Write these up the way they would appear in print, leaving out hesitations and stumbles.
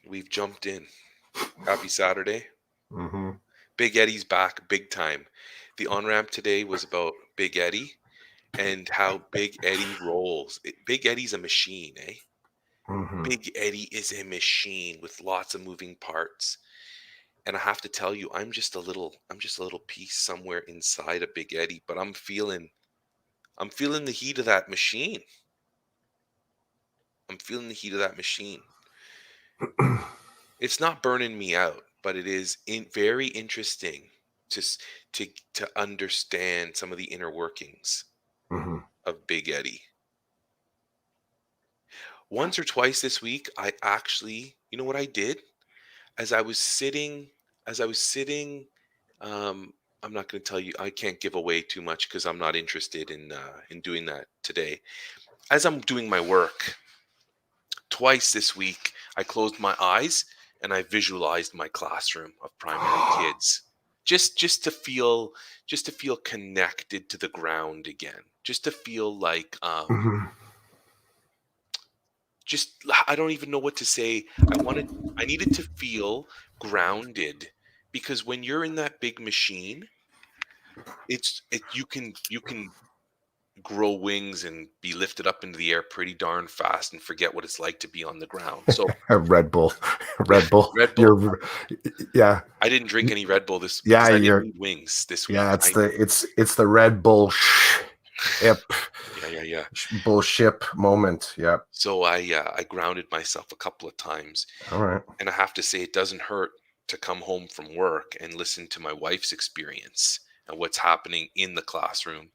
We've jumped in. Happy Saturday. Mm-hmm. Big Eddie's back big time. The on-ramp today was about Big Eddie and how Big Eddie rolls. Big Eddie's a machine, eh? Mm-hmm. Big Eddie is a machine with lots of moving parts. And I have to tell you, I'm just a little piece somewhere inside of Big Eddie, but I'm feeling the heat of that machine. I'm feeling the heat of that machine. It's not burning me out, but it is very interesting to s- to understand some of the inner workings Mm-hmm. of Big Eddie. Once or twice this week, I actually, you know what I did? As I was sitting, as I was sitting, um, I'm not going to tell you. I can't give away too much because I'm not interested in doing that today. As I'm doing my work, twice this week, I closed my eyes and I visualized my classroom of primary kids. Just to feel connected to the ground again. Just to feel like Mm-hmm. just I don't even know what to say. I needed to feel grounded because when you're in that big machine, you can grow wings and be lifted up into the air pretty darn fast and forget what it's like to be on the ground. So Red Bull, Red Bull. Red Bull. Yeah, I didn't drink any Red Bull this yeah, because I didn't need wings this yeah. week. It's the Red Bull Yeah, yeah, yeah. bullship moment. Yeah. So I grounded myself a couple of times, All right. and I have to say it doesn't hurt to come home from work and listen to my wife's experience and what's happening in the classroom.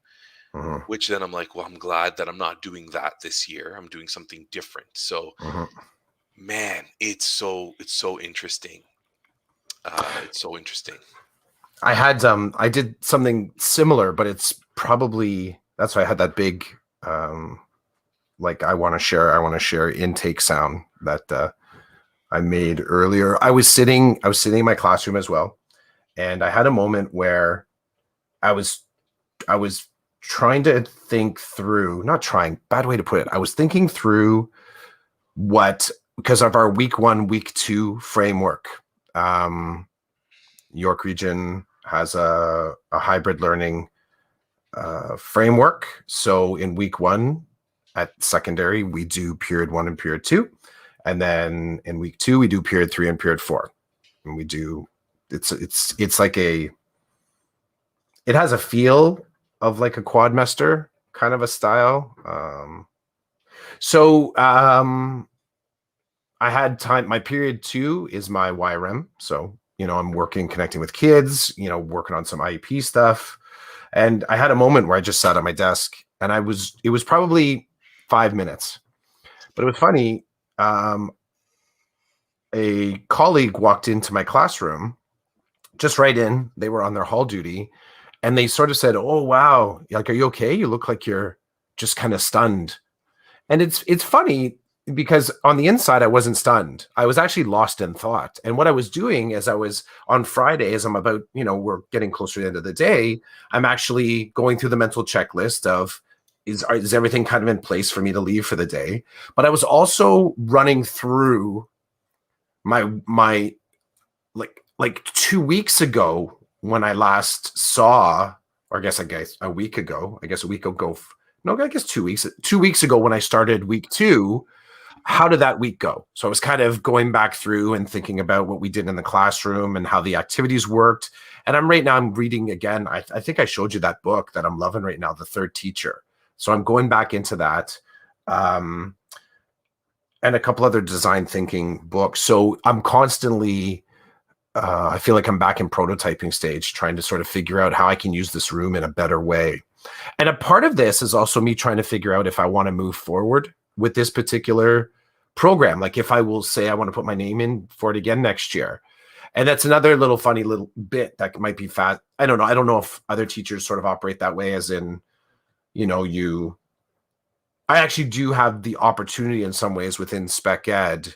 Mm-hmm. Which then I'm like, well, I'm glad that I'm not doing that this year. I'm doing something different. So, Mm-hmm. man, it's so interesting. It's so interesting. I did something similar, but it's probably that's why I had that big um like I want to share intake sound that I made earlier. I was sitting in my classroom as well, and I had a moment where I was I was trying to think through, not trying, bad way to put it. I was thinking through what, because of our week 1, week 2 framework. Um, York Region has a hybrid learning framework. So in week 1 at secondary, we do period 1 and period 2. And then in week 2, we do period 3 and period 4. And we do, it's like it has a feel of like a quadmester kind of a style. So I had time. My period 2 is my YRM. So, I'm working, connecting with kids, working on some IEP stuff. And I had a moment where I just sat at my desk and it was probably 5 minutes, but it was funny. Um, a colleague walked into my classroom, just right in. They were on their hall duty, and they sort of said, "Oh, wow, like, are you okay? You look like you're just kind of stunned." And it's funny because on the inside I wasn't stunned. I was actually lost in thought. And what I was doing as I was on Friday, as I'm about, we're getting closer to the end of the day, I'm actually going through the mental checklist of is everything kind of in place for me to leave for the day? But I was also running through my like 2 weeks ago when I last saw, or I guess a week ago, a week ago. No, I guess 2 weeks. 2 weeks ago when I started week 2, how did that week go? So I was kind of going back through and thinking about what we did in the classroom and how the activities worked. And I'm reading again. I think I showed you that book that I'm loving right now, The Third Teacher. So I'm going back into that. Um, and a couple other design thinking books. So I'm constantly I feel like I'm back in prototyping stage, trying to sort of figure out how I can use this room in a better way. And a part of this is also me trying to figure out if I want to move forward with this particular program. Like if I will say I want to put my name in for it again next year. And that's another little funny little bit that might be fat. I don't know. I don't know if other teachers sort of operate that way, as in, I actually do have the opportunity in some ways within spec ed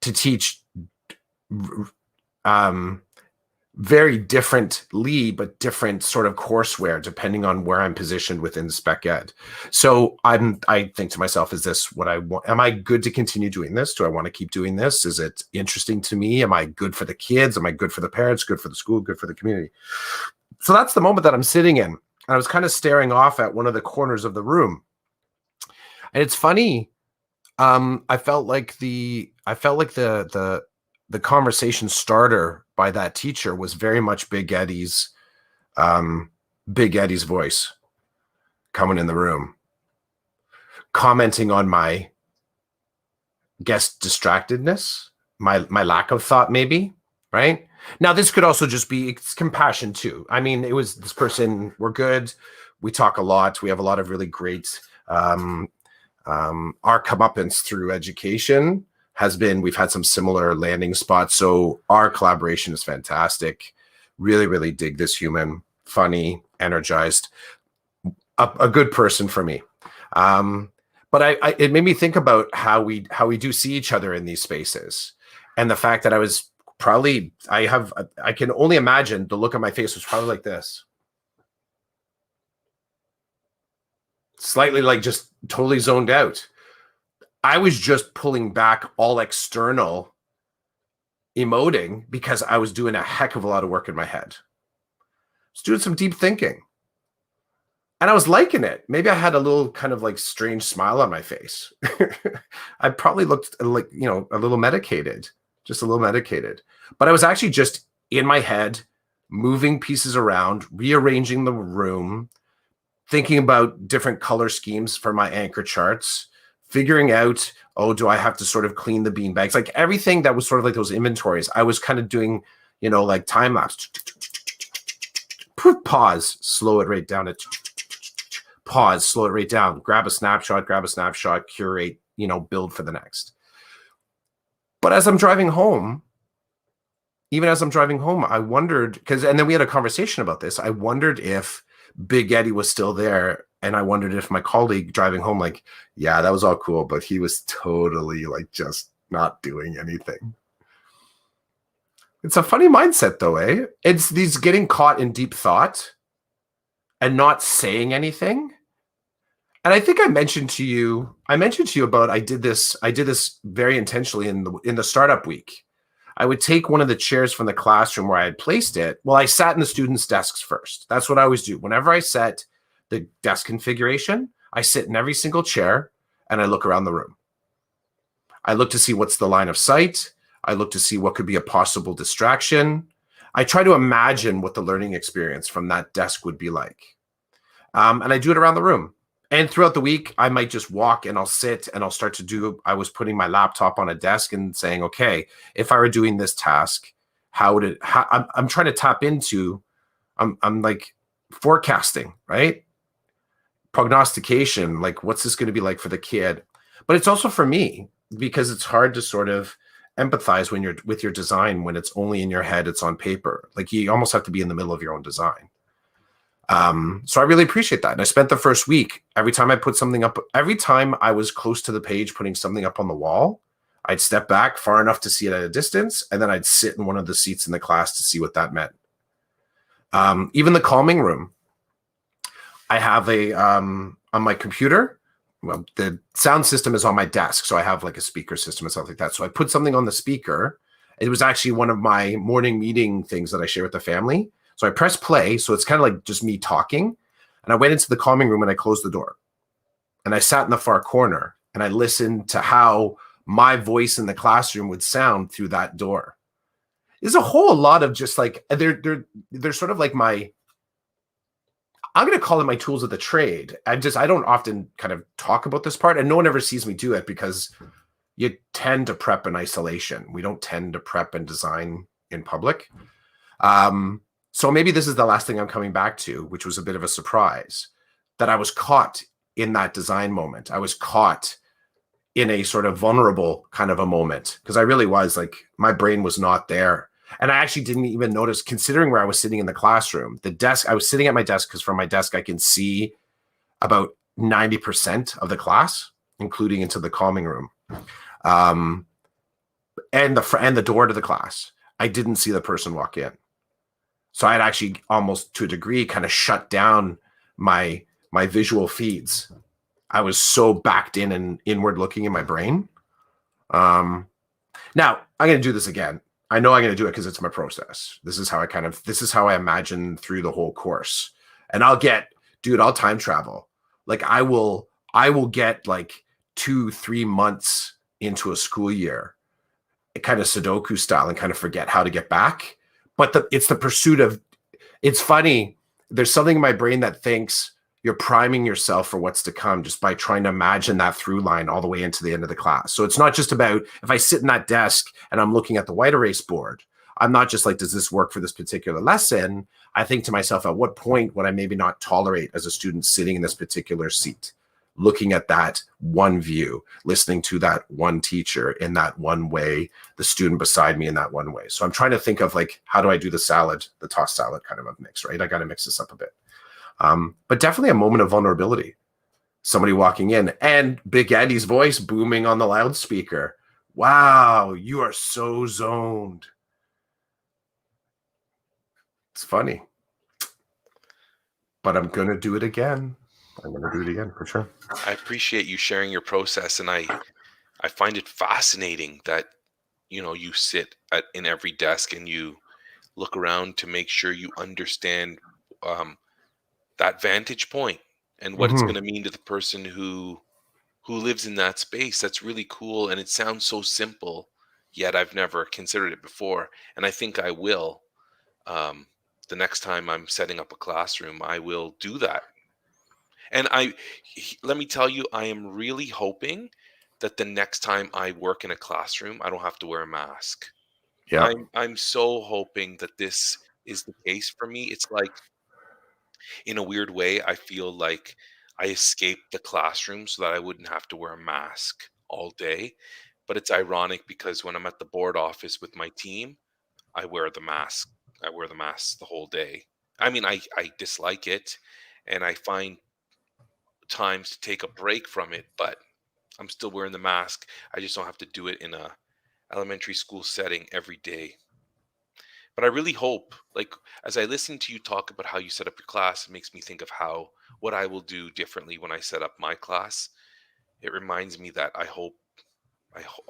to teach um, very differently, but different sort of courseware depending on where I'm positioned within spec ed. So I think to myself, is this what I want? Am I good to continue doing this? Do I want to keep doing this? Is it interesting to me? Am I good for the kids? Am I good for the parents? Good for the school? Good for the community? So that's the moment that I'm sitting in. And I was kind of staring off at one of the corners of the room. And it's funny. I felt like the conversation starter by that teacher was very much Big Eddie's voice coming in the room, commenting on my guest distractedness, my lack of thought, maybe, right? Now, this could also just be, it's compassion too. I mean, it was this person, we're good. We talk a lot. We have a lot of really great, our comeuppance through education has been, we've had some similar landing spots. So our collaboration is fantastic. Really, really dig this human, funny, energized, a good person for me. But it made me think about how we do see each other in these spaces, and the fact that I can only imagine the look on my face was probably like this, slightly like just totally zoned out. I was just pulling back all external emoting because I was doing a heck of a lot of work in my head. I was doing some deep thinking. And I was liking it. Maybe I had a little kind of like strange smile on my face. I probably looked like, a little medicated, just a little medicated. But I was actually just in my head, moving pieces around, rearranging the room, thinking about different color schemes for my anchor charts, figuring out, do I have to sort of clean the bean bags? Like everything that was sort of like those inventories, I was kind of doing, like time lapse. Pause, slow it right down to pause, slow it right down, grab a snapshot, curate, build for the next. But as I'm driving home, I wondered, and then we had a conversation about this. I wondered if Big Eddie was still there. And I wondered if my colleague driving home, like, yeah, that was all cool, but he was totally like just not doing anything. It's a funny mindset though, eh? It's these getting caught in deep thought and not saying anything. And I think I mentioned to you about I did this very intentionally in the startup week. I would take one of the chairs from the classroom where I had placed it. Well, I sat in the students' desks first. That's what I always do. Whenever I set the desk configuration, I sit in every single chair and I look around the room. I look to see what's the line of sight. I look to see what could be a possible distraction. I try to imagine what the learning experience from that desk would be like. And I do it around the room. And throughout the week, I might just walk and I'll sit and I'll start to do, I was putting my laptop on a desk and saying, okay, if I were doing this task, I'm trying to tap into, I'm like forecasting, right? Prognostication, like what's this going to be like for the kid? But it's also for me because it's hard to sort of empathize when you're with your design, when it's only in your head, it's on paper. Like you almost have to be in the middle of your own design. So I really appreciate that. And I spent the first week, every time I put something up, every time I was close to the page, putting something up on the wall, I'd step back far enough to see it at a distance. And then I'd sit in one of the seats in the class to see what that meant. Even the calming room, I have on my computer, well, the sound system is on my desk. So I have like a speaker system and stuff like that. So I put something on the speaker. It was actually one of my morning meeting things that I share with the family. So I press play. So it's kind of like just me talking. And I went into the calming room and I closed the door. And I sat in the far corner and I listened to how my voice in the classroom would sound through that door. There's a whole lot of just like, they're sort of like I'm going to call it my tools of the trade. I don't often kind of talk about this part, and no one ever sees me do it because you tend to prep in isolation. We don't tend to prep and design in public. So maybe this is the last thing I'm coming back to, which was a bit of a surprise, that I was caught in that design moment. I was caught in a sort of vulnerable kind of a moment because I really was like, my brain was not there. And I actually didn't even notice, considering where I was sitting in the classroom, the desk, I was sitting at my desk because from my desk, I can see about 90% of the class, including into the calming room, and the door to the class. I didn't see the person walk in. So I had actually almost to a degree kind of shut down my visual feeds. I was so backed in and inward looking in my brain. Um, Now I'm going to do this again. I know I'm going to do it because it's my process. This is how I imagine through the whole course. And I'll time travel. Like I will get like 2-3 months into a school year, kind of Sudoku style, and kind of forget how to get back. But it's the pursuit of, it's funny. There's something in my brain that thinks you're priming yourself for what's to come just by trying to imagine that through line all the way into the end of the class. So it's not just about if I sit in that desk and I'm looking at the white erase board, I'm not just like, does this work for this particular lesson? I think to myself, at what point would I maybe not tolerate as a student sitting in this particular seat, looking at that one view, listening to that one teacher in that one way, the student beside me in that one way. So I'm trying to think of like, how do I do the tossed salad kind of a mix, right? I got to mix this up a bit. But definitely a moment of vulnerability. Somebody walking in and Big Andy's voice booming on the loudspeaker. Wow, you are so zoned. It's funny. But I'm going to do it again. I'm going to do it again for sure. I appreciate you sharing your process, and I find it fascinating that you sit in every desk and you look around to make sure you understand um, that vantage point and what it's going Mm-hmm. to mean to the person who lives in that space. That's really cool, and it sounds so simple, yet I've never considered it before, and I think I will. Um, the next time I'm setting up a classroom, I will do that. And let me tell you, I am really hoping that the next time I work in a classroom, I don't have to wear a mask. Yeah. I'm so hoping that this is the case for me. It's like, in a weird way, I feel like I escaped the classroom so that I wouldn't have to wear a mask all day. But it's ironic because when I'm at the board office with my team, I wear the mask. I wear the mask the whole day. I mean, I dislike it, and I find times to take a break from it, but I'm still wearing the mask. I just don't have to do it in a elementary school setting every day. But I really hope, like, as I listen to you talk about how you set up your class, it makes me think of how what I will do differently when I set up my class. It reminds me that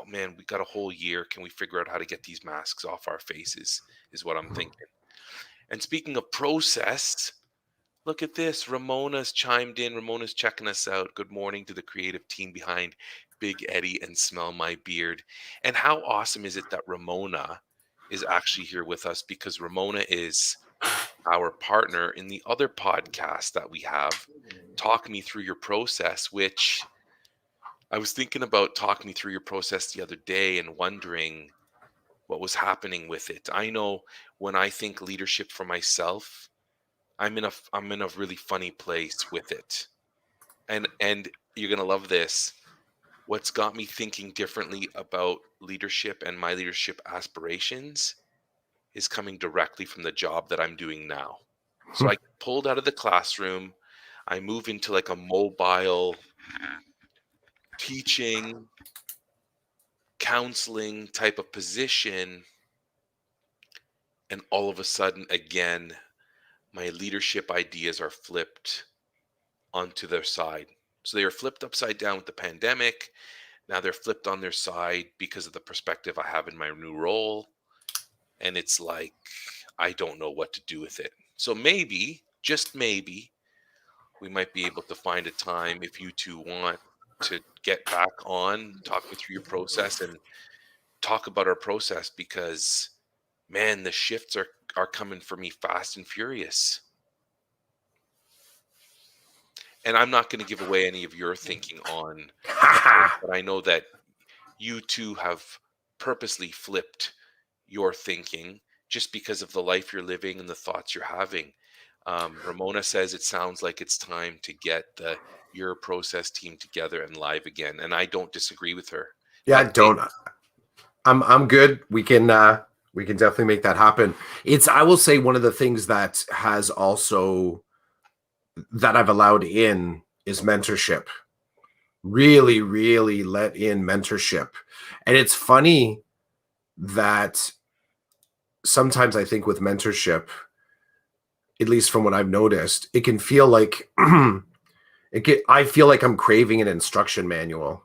man, we got a whole year. Can we figure out how to get these masks off our faces? Is what I'm thinking. And speaking of process, look at this. Ramona's chimed in. Ramona's checking us out. Good morning to the creative team behind Big Eddie and Smell My Beard. And how awesome is it that Ramona is actually here with us, because Ramona is our partner in the other podcast that we have, Talk Me Through Your Process, which I was thinking about talking me through your process the other day and wondering what was happening with it. I know when I think leadership for myself, I'm in a really funny place with it. And you're going to love this. What's got me thinking differently about leadership and my leadership aspirations is coming directly from the job that I'm doing now. So I get pulled out of the classroom, I move into like a mobile teaching, counseling type of position, and all of a sudden again my leadership ideas are flipped onto their side. So they are flipped upside down with the pandemic. Now they're flipped on their side because of the perspective I have in my new role. And it's like, I don't know what to do with it. So maybe, just maybe, we might be able to find a time if you two want to get back on, talk me through your process and talk about our process, because man, the shifts are coming for me fast and furious. And I'm not going to give away any of your thinking on this, but I know that you two have purposely flipped your thinking just because of the life you're living and the thoughts you're having. Ramona says it sounds like it's time to get your process team together and live again, and I don't disagree with her. Yeah, But don't. I'm good. We can definitely make that happen. I will say one of the things that has also that I've allowed in is mentorship. Really, really let in mentorship. And it's funny that sometimes I think with mentorship, at least from what I've noticed, it can feel like I feel like I'm craving an instruction manual.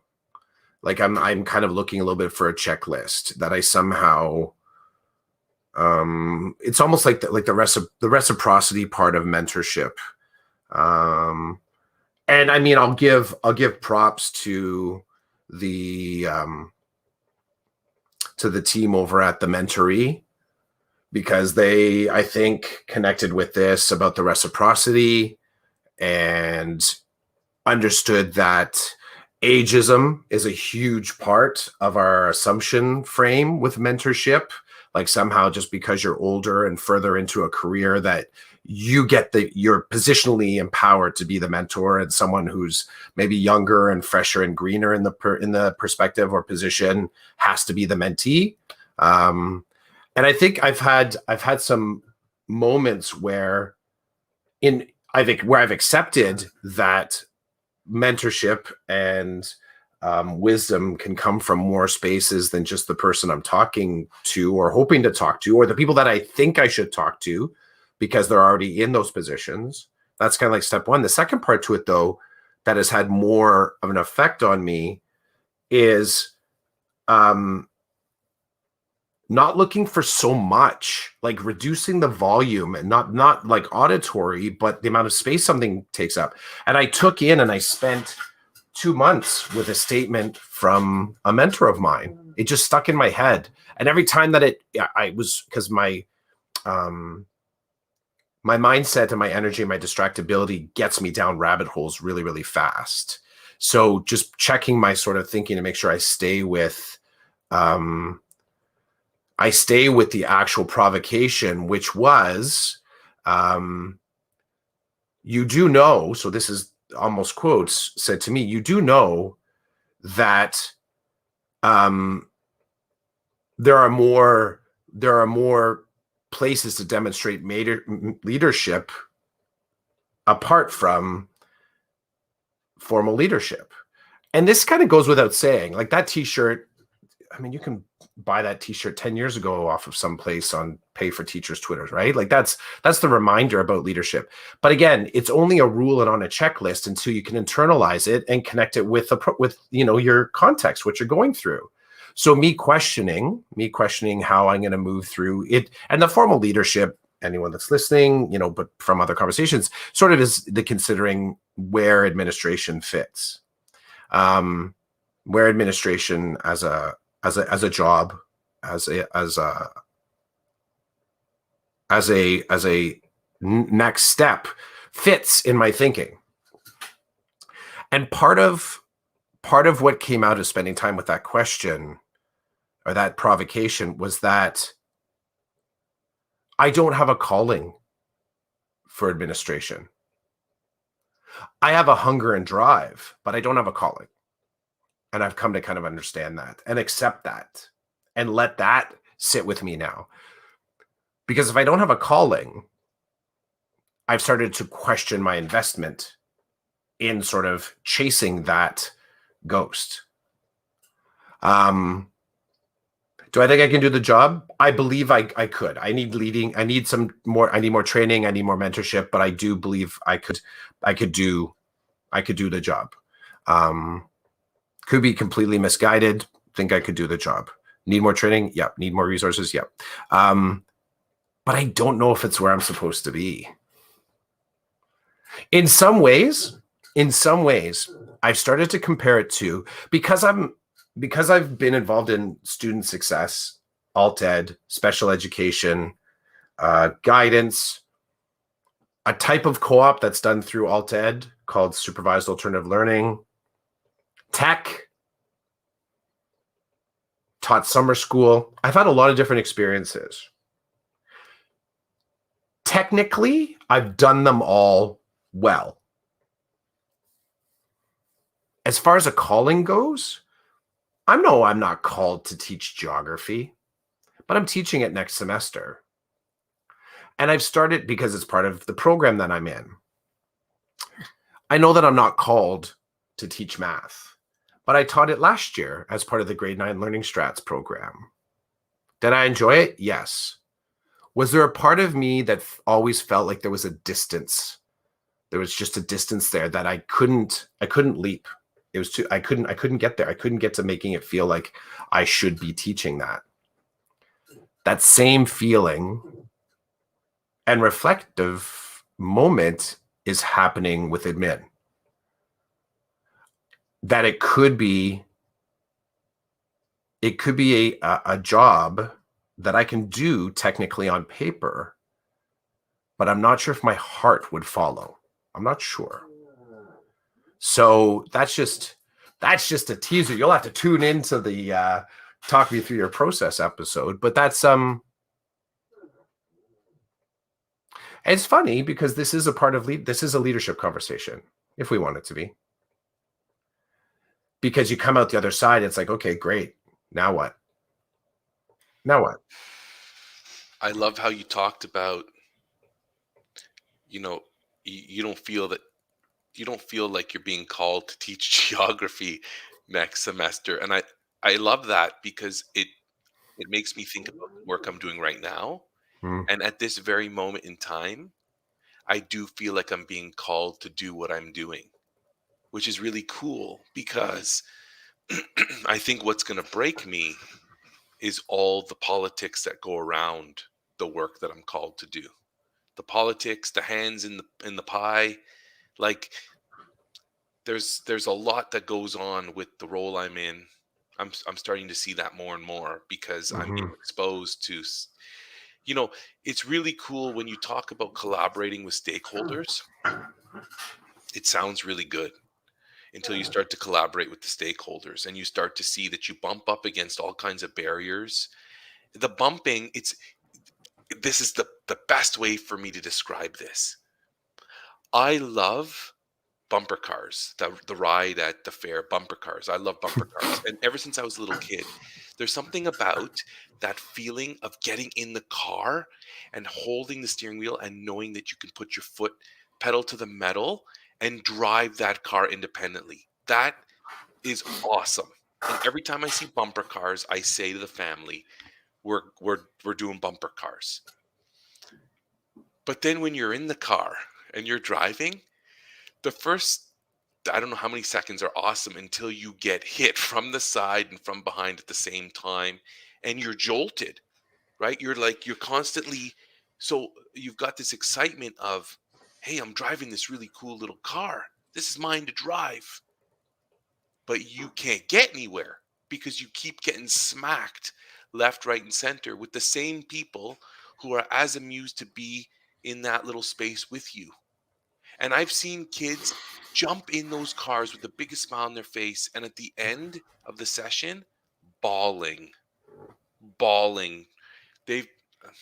Like I'm kind of looking a little bit for a checklist that I somehow it's almost like the reciprocity part of mentorship. Um and I mean I'll give props the to the team over at the mentoree, because they, I think, connected with this about the reciprocity and understood that ageism is a huge part of our assumption frame with mentorship. Like somehow just because you're older and further into a career that you're positionally empowered to be the mentor, and someone who's maybe younger and fresher and greener in the perspective or position has to be the mentee. And I think I've had some moments where I've accepted that mentorship and wisdom can come from more spaces than just the person I'm talking to or hoping to talk to, or the people that I think I should talk to because they're already in those positions. That's kind of like step one. The second part to it, though, that has had more of an effect on me is not looking for so much, like reducing the volume, and not like auditory, but the amount of space something takes up. And I spent 2 months with a statement from a mentor of mine. It just stuck in my head. And every time that because my mindset and my energy and my distractibility gets me down rabbit holes really, really fast. So just checking my sort of thinking to make sure I stay with the actual provocation, which was, you do know, so this is almost quotes said to me, you do know that there are more places to demonstrate leadership apart from formal leadership. And this kind of goes without saying. Like that t-shirt, I mean, you can buy that t-shirt 10 years ago off of some place on Pay for Teachers Twitter, right? Like that's the reminder about leadership. But again, it's only a rule and on a checklist until you can internalize it and connect it with your context, what you're going through. So me questioning how I'm going to move through it, and the formal leadership, anyone that's listening, but from other conversations, sort of is the considering where administration fits, where administration as a job, as a next step fits in my thinking. And part of what came out of spending time with that question or that provocation was that I don't have a calling for administration. I have a hunger and drive, but I don't have a calling. And I've come to kind of understand that and accept that and let that sit with me now. Because if I don't have a calling, I've started to question my investment in sort of chasing that ghost. Do I think I can do the job? I believe I could. I need leading. I need more training. I need more mentorship, but I do believe I could do the job. Could be completely misguided. Think I could do the job. Need more training? Yep. Need more resources? Yep. But I don't know if it's where I'm supposed to be. In some ways, I've started to compare it to, because I've been involved in student success, alt ed, special education, guidance, a type of co-op that's done through alt ed called supervised alternative learning, tech, taught summer school. I've had a lot of different experiences. Technically, I've done them all well. As far as a calling goes, I'm not called to teach geography, but I'm teaching it next semester. And I've started because it's part of the program that I'm in. I know that I'm not called to teach math, but I taught it last year as part of the grade 9 learning strats program. Did I enjoy it? Yes. Was there a part of me that always felt like there was a distance? There was just a distance there that I couldn't leap. It was too I couldn't get there. I couldn't get to making it feel like I should be teaching that. That same feeling and reflective moment is happening with admin. That it could be a job that I can do technically on paper, but I'm not sure if my heart would follow. I'm not sure. So that's just a teaser. You'll have to tune into the talk me through your process episode. But it's funny because this is a part of this is a leadership conversation, if we want it to be. Because you come out the other side, it's like, okay, great. Now what? Now what? I love how you talked about, you know, you don't feel that you don't feel like you're being called to teach geography next semester. And I love that because it makes me think about the work I'm doing right now. Hmm. And at this very moment in time, I do feel like I'm being called to do what I'm doing, which is really cool because I think what's going to break me is all the politics that go around the work that I'm called to do. The politics, the hands in the pie, like there's a lot that goes on with the role I'm in. I'm starting to see that more and more because I'm being Hmm. exposed to you know, it's really cool when you talk about collaborating with stakeholders. It sounds really good until you start to collaborate with the stakeholders and you start to see that you bump up against all kinds of barriers. The bumping, it's this is the best way for me to describe this. I love bumper cars, the ride at the fair, bumper cars. I love bumper cars. And ever since I was a little kid, there's something about that feeling of getting in the car and holding the steering wheel and knowing that you can put your foot pedal to the metal and drive that car independently. That is awesome. And every time I see bumper cars, I say to the family, we're doing bumper cars. But then when you're in the car and you're driving, the first I don't know how many seconds are awesome until you get hit from the side and from behind at the same time and you're jolted, right? You're constantly so you've got this excitement of, hey, I'm driving this really cool little car. This is mine to drive. But you can't get anywhere because you keep getting smacked left, right, and center with the same people who are as amused to be in that little space with you. And I've seen kids jump in those cars with the biggest smile on their face, and at the end of the session, bawling, bawling. They've,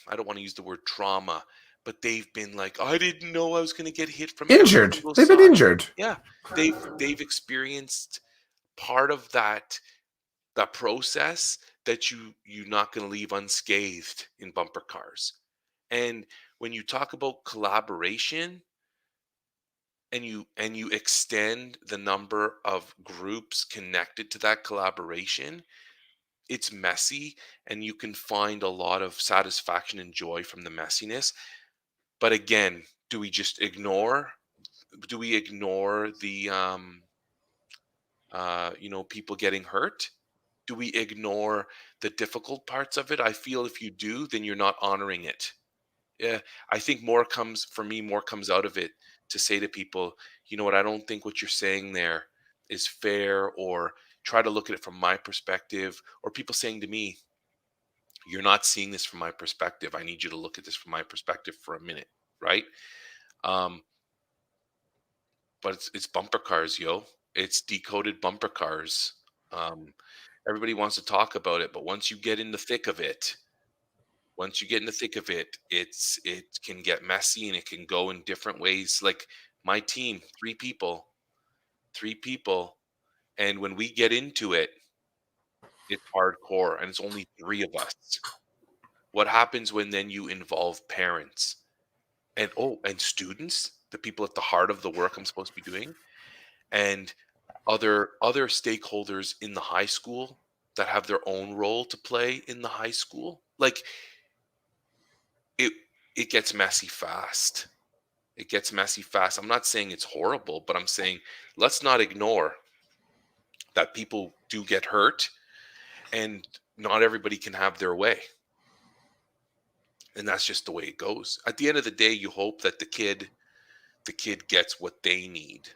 I don't want to use the word trauma, but they've been like, I didn't know I was going to get hit from every Injured. single They've been side. injured. Yeah, they've experienced part of that process that you're not going to leave unscathed in bumper cars. And when you talk about collaboration and you extend the number of groups connected to that collaboration, it's messy and you can find a lot of satisfaction and joy from the messiness. But again, do we just ignore do we ignore the people getting hurt? Do we ignore the difficult parts of it? I feel if you do, then you're not honoring it. Yeah, I think more comes out of it to say to people, you know what, I don't think what you're saying there is fair, or try to look at it from my perspective, or people saying to me, you're not seeing this from my perspective. I need you to look at this from my perspective for a minute, right? Um, but it's bumper cars, yo. It's decoded bumper cars. Um, everybody wants to talk about it, but once you get in the thick of it, it can get messy and it can go in different ways. Like my team, three people, and when we get into it, it's hardcore, and it's only three of us. What happens when then you involve parents and students, the people at the heart of the work I'm supposed to be doing, and other stakeholders in the high school that have their own role to play in the high school? Like it gets messy fast. It gets messy fast. I'm not saying it's horrible, but I'm saying let's not ignore that people do get hurt and not everybody can have their way. And that's just the way it goes. At the end of the day, you hope that the kid gets what they need.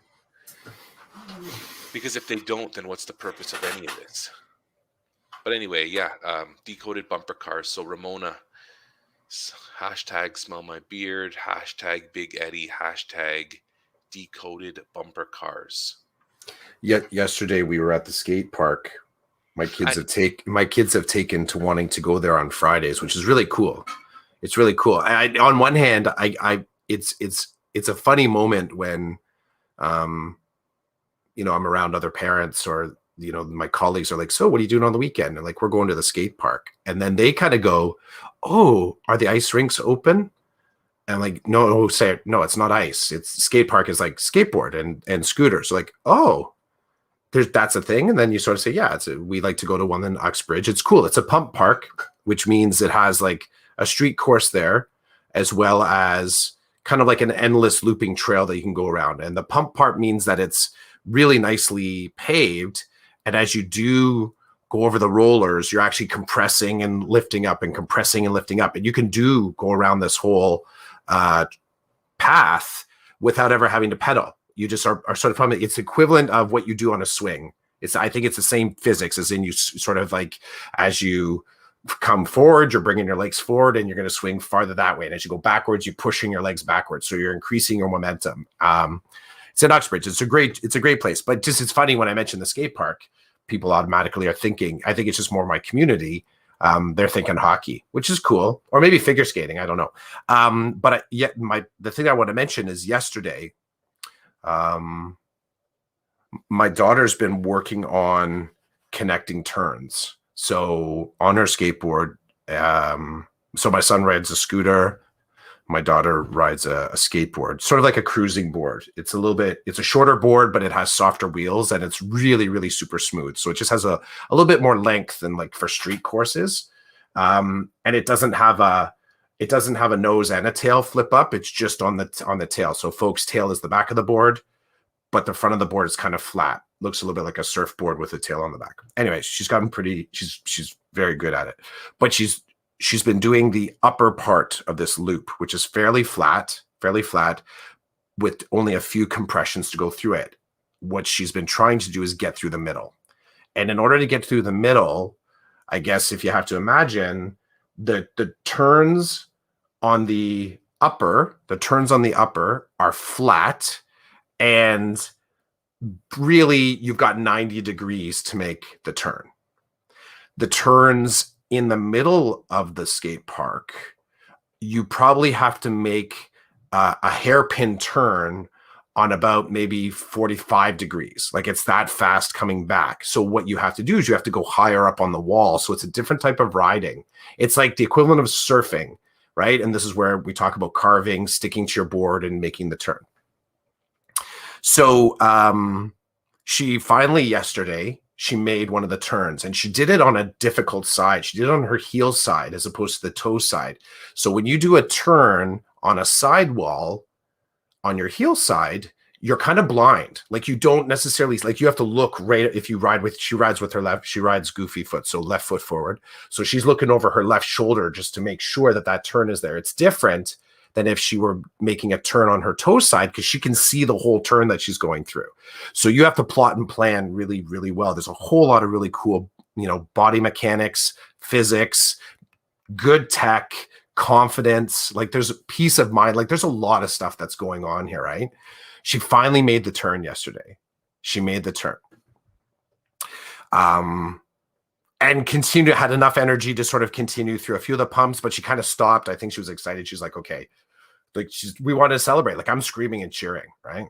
Because if they don't, then what's the purpose of any of this? But anyway, yeah, decoded bumper cars. So Ramona, hashtag smell my beard, hashtag Big Eddie, hashtag decoded bumper cars. Yet yesterday we were at the skate park. I, My kids have taken to wanting to go there on Fridays, which is really cool. It's really cool. On one hand, it's a funny moment when I'm around other parents, or my colleagues are like, so what are you doing on the weekend? And like, we're going to the skate park. And then they kind of go, oh, are the ice rinks open? And I'm like, no, say no, it's not ice. It's skate park is like skateboard and scooters. So like, oh, that's a thing. And then you sort of say, yeah, we like to go to one in Uxbridge. It's cool. It's a pump park, which means it has like a street course there, as well as kind of like an endless looping trail that you can go around. And the pump part means that it's really nicely paved. And as you do go over the rollers, you're actually compressing and lifting up and compressing and lifting up. And you can go around this whole path without ever having to pedal. You just are sort of from it's equivalent of what you do on a swing. I think it's the same physics, as in you sort of like, as you come forward, you're bringing your legs forward and you're going to swing farther that way. And as you go backwards, you're pushing your legs backwards. So you're increasing your momentum. It's in Uxbridge. It's a great place. But just, it's funny when I mention the skate park, people automatically are thinking, I think it's just more my community. They're thinking hockey, which is cool, or maybe figure skating. I don't know. The thing I want to mention is yesterday, my daughter's been working on connecting turns. So on her skateboard, so my son rides a scooter, my daughter rides a skateboard, sort of like a cruising board. It's a shorter board, but it has softer wheels and it's really, really super smooth. So it just has a little bit more length than like for street courses. And it doesn't have a nose and a tail flip up. It's just on the tail. So folks' tail is the back of the board, but the front of the board is kind of flat. Looks a little bit like a surfboard with a tail on the back. Anyway, she's very good at it. But she's been doing the upper part of this loop, which is fairly flat, with only a few compressions to go through it. What she's been trying to do is get through the middle. And in order to get through the middle, I guess if you have to imagine the turns on the upper are flat, and really you've got 90 degrees to make the turn. The turns in the middle of the skate park, you probably have to make a hairpin turn on about maybe 45 degrees. Like, it's that fast coming back. So what you have to do is you have to go higher up on the wall. So it's a different type of riding. It's like the equivalent of surfing, right? And this is where we talk about carving, sticking to your board and making the turn. So she finally yesterday, she made one of the turns, and she did it on a difficult side. She did it on her heel side as opposed to the toe side. So when you do a turn on a sidewall on your heel side, you're kind of blind. Like, you don't necessarily, like, you have to look right. If you she rides with her left, she rides goofy foot, so left foot forward. So she's looking over her left shoulder just to make sure that turn is there. It's different than if she were making a turn on her toe side, because she can see the whole turn that she's going through. So you have to plot and plan really, really well. There's a whole lot of really cool, body mechanics, physics, good tech, confidence. Like, there's peace of mind. Like, there's a lot of stuff that's going on here, right? She finally made the turn yesterday. She made the turn. And had enough energy to sort of continue through a few of the pumps, but she kind of stopped. I think she was excited. She's like, okay, like, we wanted to celebrate. Like, I'm screaming and cheering, right?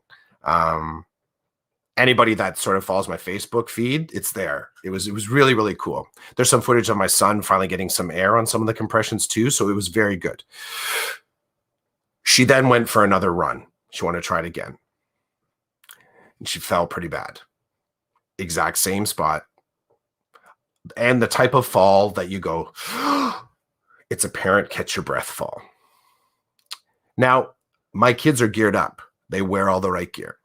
Anybody that sort of follows my Facebook feed, it's there. It was really, really cool. There's some footage of my son finally getting some air on some of the compressions too. So it was very good. She then went for another run. She wanted to try it again. And she fell pretty bad. Exact same spot. And the type of fall that you go, it's a parent catch your breath fall. Now, my kids are geared up. They wear all the right gear.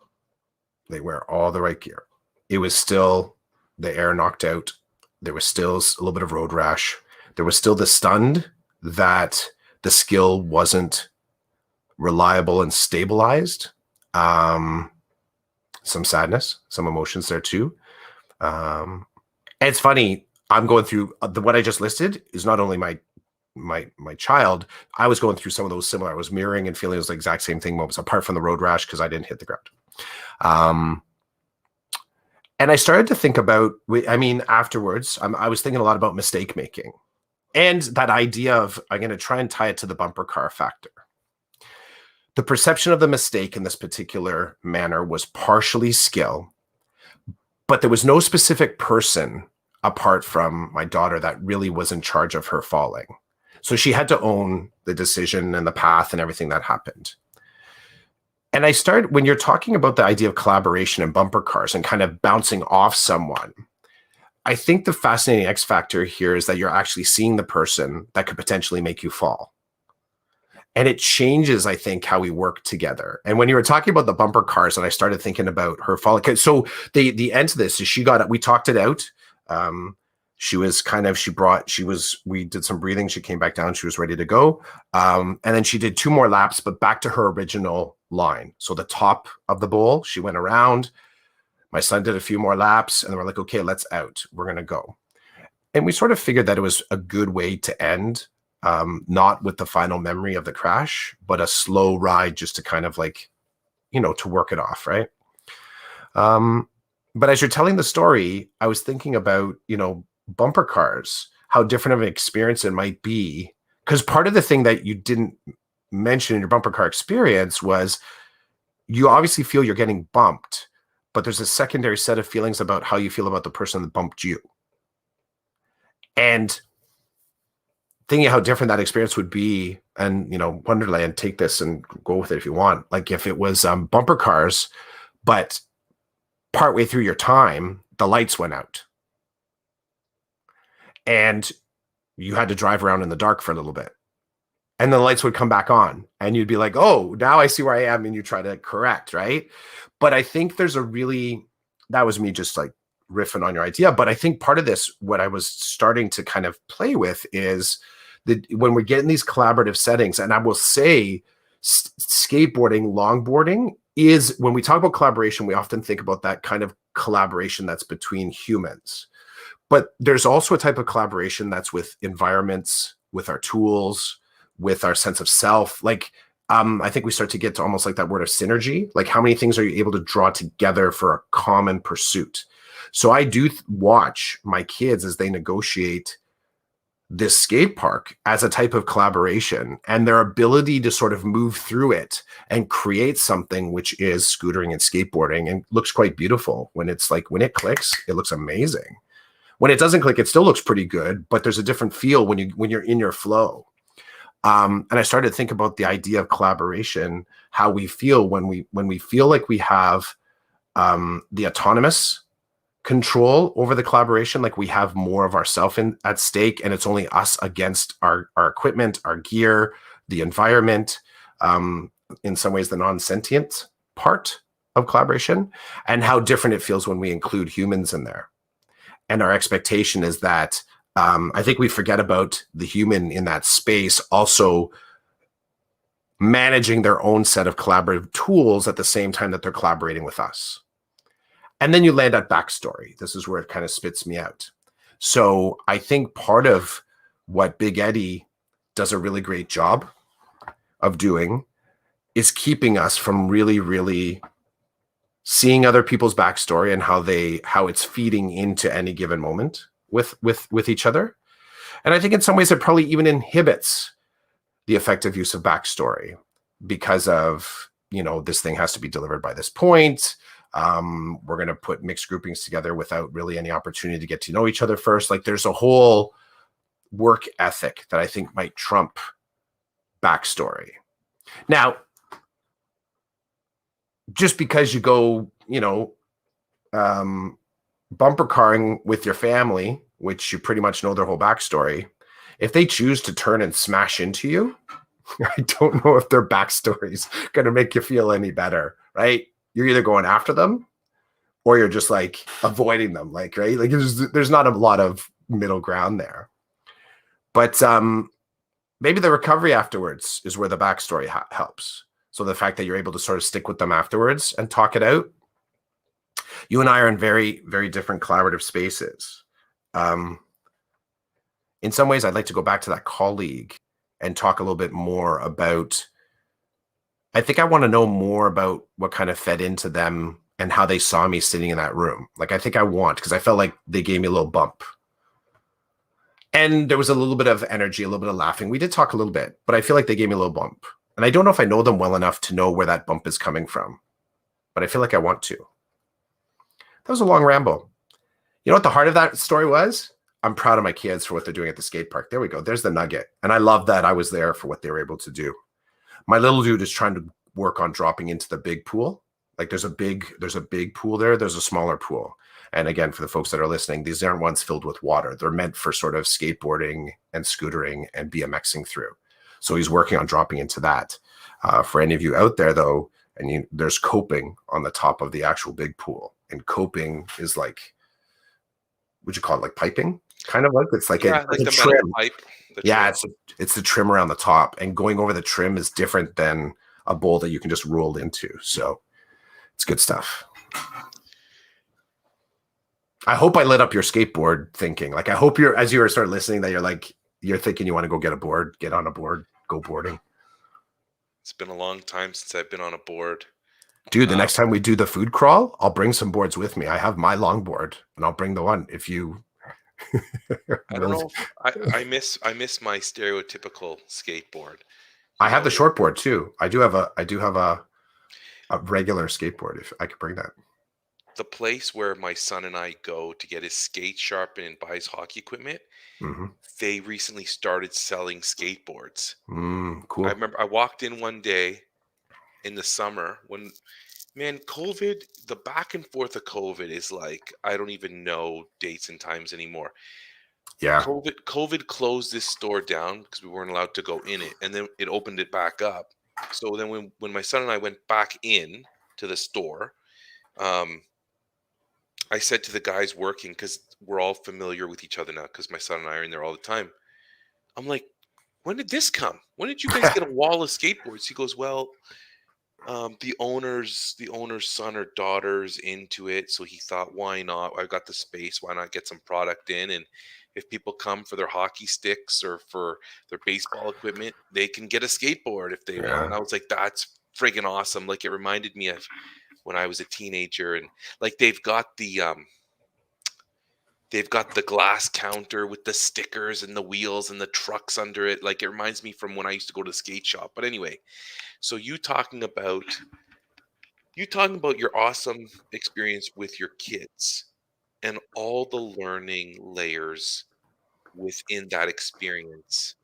They wear all the right gear. It was still the air knocked out. There was still a little bit of road rash. There was still the stunned that the skill wasn't reliable and stabilized. Some sadness, some emotions there too. It's funny. I'm going through what I just listed is not only my child. I was going through some of those similar. I was mirroring and feeling it was the exact same thing moments, apart from the road rash because I didn't hit the ground. And I started to think about. I mean, afterwards, I was thinking a lot about mistake making, and that idea of I'm going to try and tie it to the bumper car factor. The perception of the mistake in this particular manner was partially skill, but there was no specific person apart from my daughter that really was in charge of her falling. So she had to own the decision and the path and everything that happened. And I started, when you're talking about the idea of collaboration and bumper cars and kind of bouncing off someone, I think the fascinating X factor here is that you're actually seeing the person that could potentially make you fall. And it changes, I think, how we work together. And when you were talking about the bumper cars, and I started thinking about her fall. So the end to this is we talked it out. We did some breathing. She came back down. She was ready to go. And then she did 2 more laps, but back to her original line. So the top of the bowl, she went around. My son did a few more laps, and then we're like, okay, let's out. We're going to go. And we sort of figured that it was a good way to end. Not with the final memory of the crash, but a slow ride just to kind of to work it off, right? But as you're telling the story, I was thinking about, bumper cars, how different of an experience it might be. Because part of the thing that you didn't mention in your bumper car experience was you obviously feel you're getting bumped, but there's a secondary set of feelings about how you feel about the person that bumped you. And thinking how different that experience would be, and Wonderland, take this and go with it if you want. Like if it was bumper cars, but partway through your time, the lights went out, and you had to drive around in the dark for a little bit, and the lights would come back on, and you'd be like, "Oh, now I see where I am," and you try to correct, right? But I think that was me just like riffing on your idea. But I think part of this, what I was starting to kind of play with is that when we're getting these collaborative settings, and I will say skateboarding, longboarding is, when we talk about collaboration, we often think about that kind of collaboration that's between humans. But there's also a type of collaboration that's with environments, with our tools, with our sense of self. I think we start to get to almost like that word of synergy. Like how many things are you able to draw together for a common pursuit? So I do watch my kids as they negotiate this skate park as a type of collaboration, and their ability to sort of move through it and create something which is scootering and skateboarding and looks quite beautiful. When it clicks, it looks amazing. When it doesn't click, it still looks pretty good, but there's a different feel when you're in your flow. And I started to think about the idea of collaboration, how we feel when we feel like we have the autonomous control over the collaboration, like we have more of ourself at stake, and it's only us against our equipment, our gear, the environment, in some ways the non-sentient part of collaboration, and how different it feels when we include humans in there. And our expectation is that I think we forget about the human in that space also managing their own set of collaborative tools at the same time that they're collaborating with us. And then you land at backstory. This is where it kind of spits me out. So I think part of what Big Eddie does a really great job of doing is keeping us from really, really seeing other people's backstory and how it's feeding into any given moment with each other. And I think in some ways it probably even inhibits the effective use of backstory because of, this thing has to be delivered by this point. We're going to put mixed groupings together without really any opportunity to get to know each other first. Like there's a whole work ethic that I think might trump backstory. Now, just because you go, bumper carring with your family, which you pretty much know their whole backstory, if they choose to turn and smash into you, I don't know if their backstory's going to make you feel any better, right? You're either going after them or you're just like avoiding them, like, right? Like there's not a lot of middle ground there. But maybe the recovery afterwards is where the backstory helps. So the fact that you're able to sort of stick with them afterwards and talk it out. You and I are in very, very different collaborative spaces. Um, in some ways, I'd like to go back to that colleague and talk a little bit more about. I think I want to know more about what kind of fed into them and how they saw me sitting in that room. Like, I think I want, because I felt like they gave me a little bump. And there was a little bit of energy, a little bit of laughing. We did talk a little bit, but I feel like they gave me a little bump. And I don't know if I know them well enough to know where that bump is coming from, but I feel like I want to. That was a long ramble. You know what the heart of that story was? I'm proud of my kids for what they're doing at the skate park. There we go. There's the nugget. And I love that I was there for what they were able to do. My little dude is trying to work on dropping into the big pool. Like there's a big pool there. There's a smaller pool. And again, for the folks that are listening, these aren't ones filled with water. They're meant for sort of skateboarding and scootering and BMXing through. So he's working on dropping into that. For any of you out there, though, there's coping on the top of the actual big pool. And coping is like, would you call it like piping? Kind of like it's like Yeah, like like a the metal trim. pipe, the Yeah, trim. it's the trim around the top, and going over the trim is different than a bowl that you can just roll into. So it's good stuff. I hope I lit up your skateboard thinking. Like I hope you're as you were start listening that you're thinking you want to go get a board, get on a board, go boarding. It's been a long time since I've been on a board. Dude, the Um, next time we do the food crawl, I'll bring some boards with me. I have my longboard and I'll bring the one if you I don't will. know. I miss my stereotypical skateboard. I You have the know, short board too. I do have a regular skateboard if I could bring that. the place where my son and I go to get his skate sharpened and buy his hockey equipment, Mm-hmm. they recently started selling skateboards. I Cool. remember I walked in one day in the summer when, man, COVID, the back and forth of COVID is like, I don't even know dates and times anymore. Yeah. COVID closed this store down because we weren't allowed to go in it, and then it opened it back up. So then when my son and I went back in to the store, um, I said to the guys working, because we're all familiar with each other now, because my son and I are in there all the time. I'm like, when did this come? When did you guys get a wall of skateboards? He goes, well, the owner's son or daughter's into it, so he thought, why not? I've got the space, why not get some product in? And if people come for their hockey sticks or for their baseball equipment, they can get a skateboard if they want. And Yeah. I was like, that's friggin' awesome. Like it reminded me of when I was a teenager, and like they've got the glass counter with the stickers and the wheels and the trucks under it. Like it reminds me from when I used to go to the skate shop. But anyway, so you talking about your awesome experience with your kids and all the learning layers within that experience.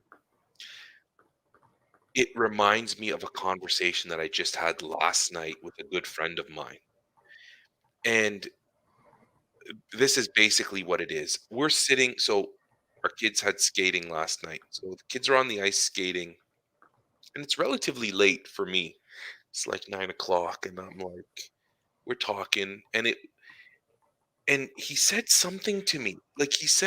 It reminds me of a conversation that I just had last night with a good friend of mine. And this is basically what it is. We're sitting, so our kids had skating last night. So the kids are on the ice skating, and it's relatively late for me. It's like 9 o'clock, and I'm like, we're talking, and he said something to me. Like he's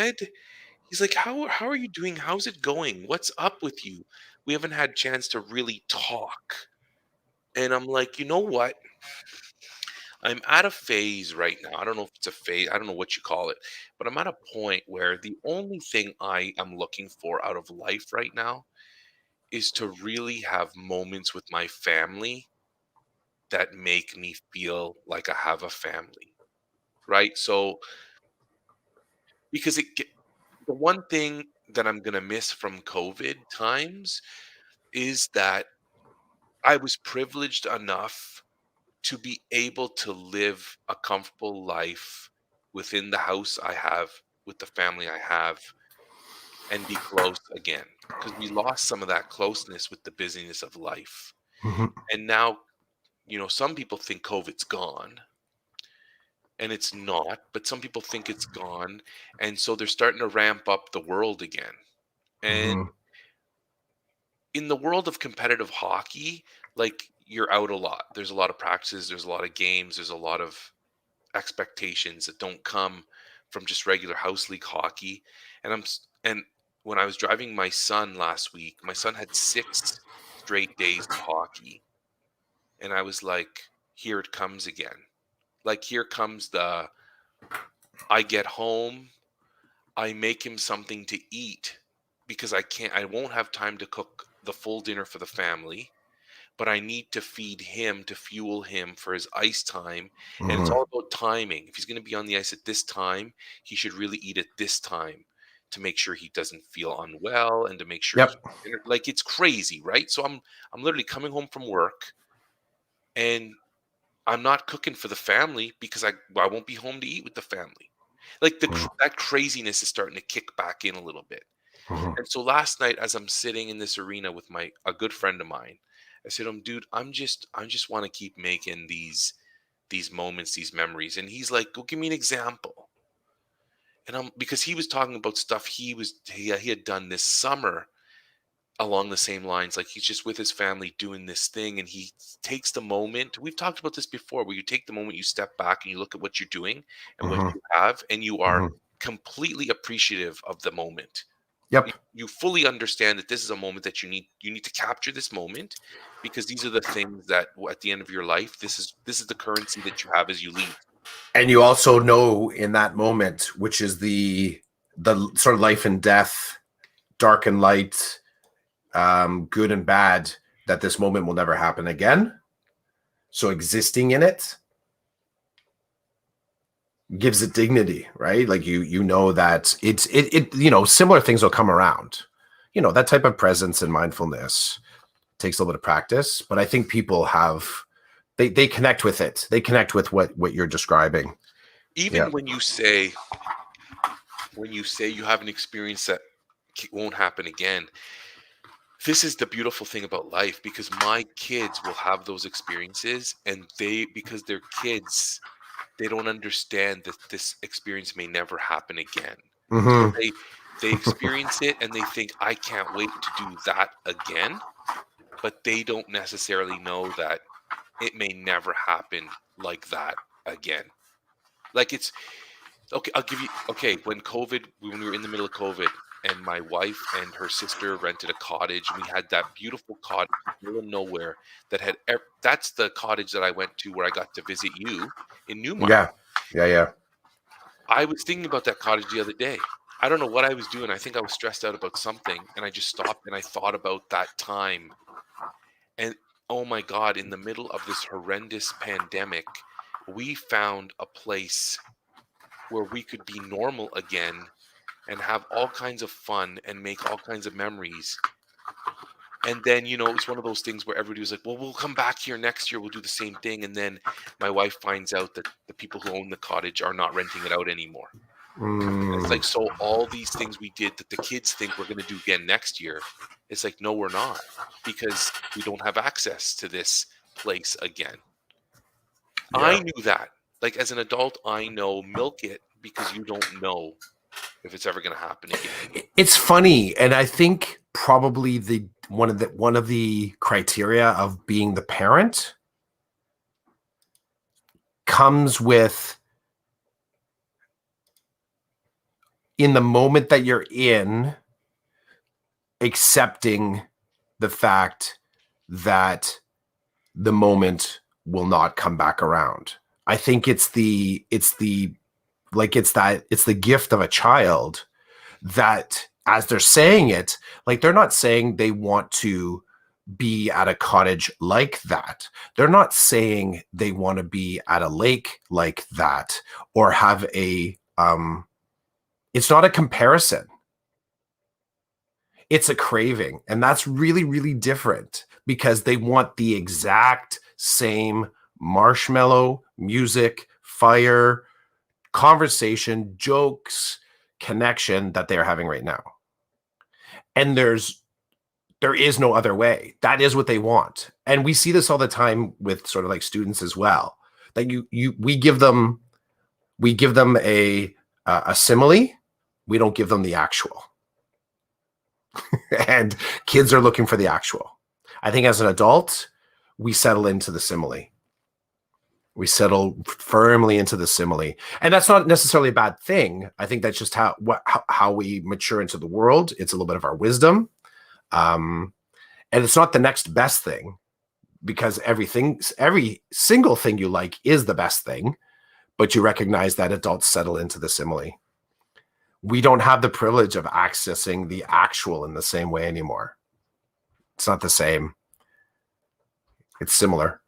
like, how are you doing? How's it going? What's up with you? We haven't had chance to really talk. And I'm like, you know what? I'm at a phase right now. I don't know if it's a phase, I don't know what you call it, but I'm at a point where the only thing I am looking for out of life right now is to really have moments with my family that make me feel like I have a family, right? So, because the one thing that I'm going to miss from COVID times is that I was privileged enough to be able to live a comfortable life within the house I have, with the family I have, and be close again. Because we lost some of that closeness with the busyness of life. Mhm. And now, some people think COVID's gone, and it's not, but some people think it's gone. And so they're starting to ramp up the world again. And Mhm. in the world of competitive hockey, like you're out a lot. There's a lot of practices, there's a lot of games, there's a lot of expectations that don't come from just regular house league hockey. And when I was driving my son last week, my son had 6 straight days of hockey, and I was like, here it comes again. Like here comes the I get home, I make him something to eat because I won't have time to cook the full dinner for the family, but I need to feed him to fuel him for his ice time. And it's Mhm. all about timing. If he's going to be on the ice at this time, he should really eat at this time to make sure he doesn't feel unwell and to make sure Yep. like it's crazy, right? So I'm literally coming home from work and I'm not cooking for the family because I won't be home to eat with the family. Like Mhm. that craziness is starting to kick back in a little bit. Mhm. And so last night, as I'm sitting in this arena with a good friend of mine, I said, dude, I just want to keep making these moments, these memories." And he's like, "Go give me an example." And I'm because he was talking about stuff he had done this summer along the same lines. Like he's just with his family doing this thing, and he takes the moment. We've talked about this before, where you take the moment, you step back, and you look at what you're doing and what Mhm. you have, and you are Mhm. completely appreciative of the moment. Yep. You fully understand that this is a moment that you need to capture this moment because these are the things that at the end of your life, this is the currency that you have as you leave. And you also know in that moment, which is the sort of life and death, dark and light, good and bad, that this moment will never happen again. So existing in it gives it dignity, right? Like you know that it similar things will come around. That type of presence and mindfulness takes a little bit of practice, but I think people have they connect with it. They connect with what you're describing. Yeah. Even when you say you have an experience that won't happen again, this is the beautiful thing about life because my kids will have those experiences and because they're kids, they don't understand that this experience may never happen again. So Hmm. they experience it and they think I can't wait to do that again, but they don't necessarily know that it may never happen like that again. Like it's okay, I'll give you okay, when we were in the middle of COVID and my wife and her sister rented a cottage and we had that beautiful cottage in the middle of nowhere that that's the cottage that I went to where I got to visit you in Newmarket. Yeah. Yeah. Yeah. I was thinking about that cottage the other day. I don't know what I was doing. I think I was stressed out about something and I just stopped and I thought about that time. And oh my God, in the middle of this horrendous pandemic, we found a place where we could be normal again and have all kinds of fun and make all kinds of memories. And then, it was one of those things where everybody was like, well, we'll come back here next year. We'll do the same thing. And then my wife finds out that the people who own the cottage are not renting it out anymore. And it's Mm, like, so all these things we did that the kids think we're going to do again next year, it's like, no, we're not because we don't have access to this place again. I yeah. knew that. Like as an adult, I know milk it because you don't know if it's ever going to happen again. It's funny, and I think probably the one of the criteria of being the parent comes with in the moment that you're in accepting the fact that the moment will not come back around. I think it's the gift of a child that as they're saying it, like they're not saying they want to be at a cottage like that. They're not saying they want to be at a lake like that or have it's not a comparison. It's a craving. And that's really, really different because they want the exact same marshmallow, music, fire, conversation, jokes, connection that they're having right now. And there is no other way. That is what they want. And we see this all the time with sort of like students as well. That we give them a simile, we don't give them the actual. and kids are looking for the actual. I think as an adult, we settle into the simile. We settle firmly into the simile, and that's not necessarily a bad thing. I think that's just how we mature into the world. It's a little bit of our wisdom, um, and it's not the next best thing, because every single thing you like is the best thing, but you recognize that adults settle into the simile. We don't have the privilege of accessing the actual in the same way anymore. It's not the same. It's similar,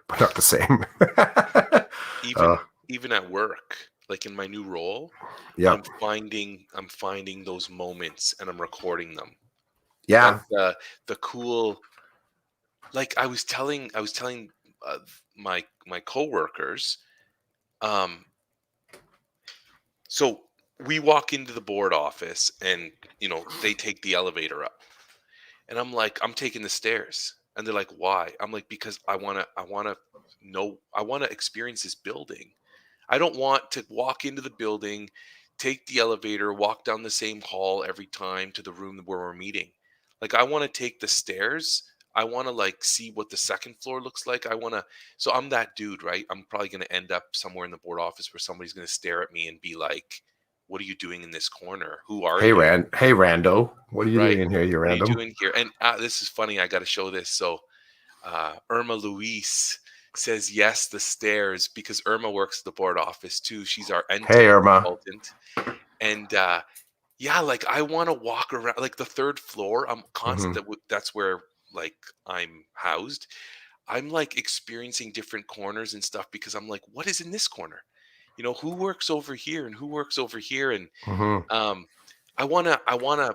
but not the same. uh, Even even at work, like in my new role, yeah. I'm finding those moments and I'm recording them. That's Yeah. the cool. Like I was telling my coworkers. Um, so we walk into the board office, and they take the elevator up, and I'm like, I'm taking the stairs, and they're like, why? I'm like, because I want to experience this building. I don't want to walk into the building, take the elevator, walk down the same hall every time to the room where we're meeting. Like I want to take the stairs. I want to like see what the second floor looks like. So I'm that dude, right? I'm probably going to end up somewhere in the board office where somebody's going to stare at me and be like, "What are you doing in this corner? Who are Hey, you?" Hey, Rando. What are you Right? doing in here, you What are you random? doing here? And this is funny. I got to show this. So Irma Luis says yes, the stairs, because Irma works at the board office too. She's our Hey, intake Irma. consultant, and yeah, like I want to walk around like the third floor. I'm constant Mm-hmm. that's where like I'm housed. I'm like experiencing different corners and stuff because I'm like, what is in this corner? Who works over here and who works over here, and Mm-hmm. um, I wanna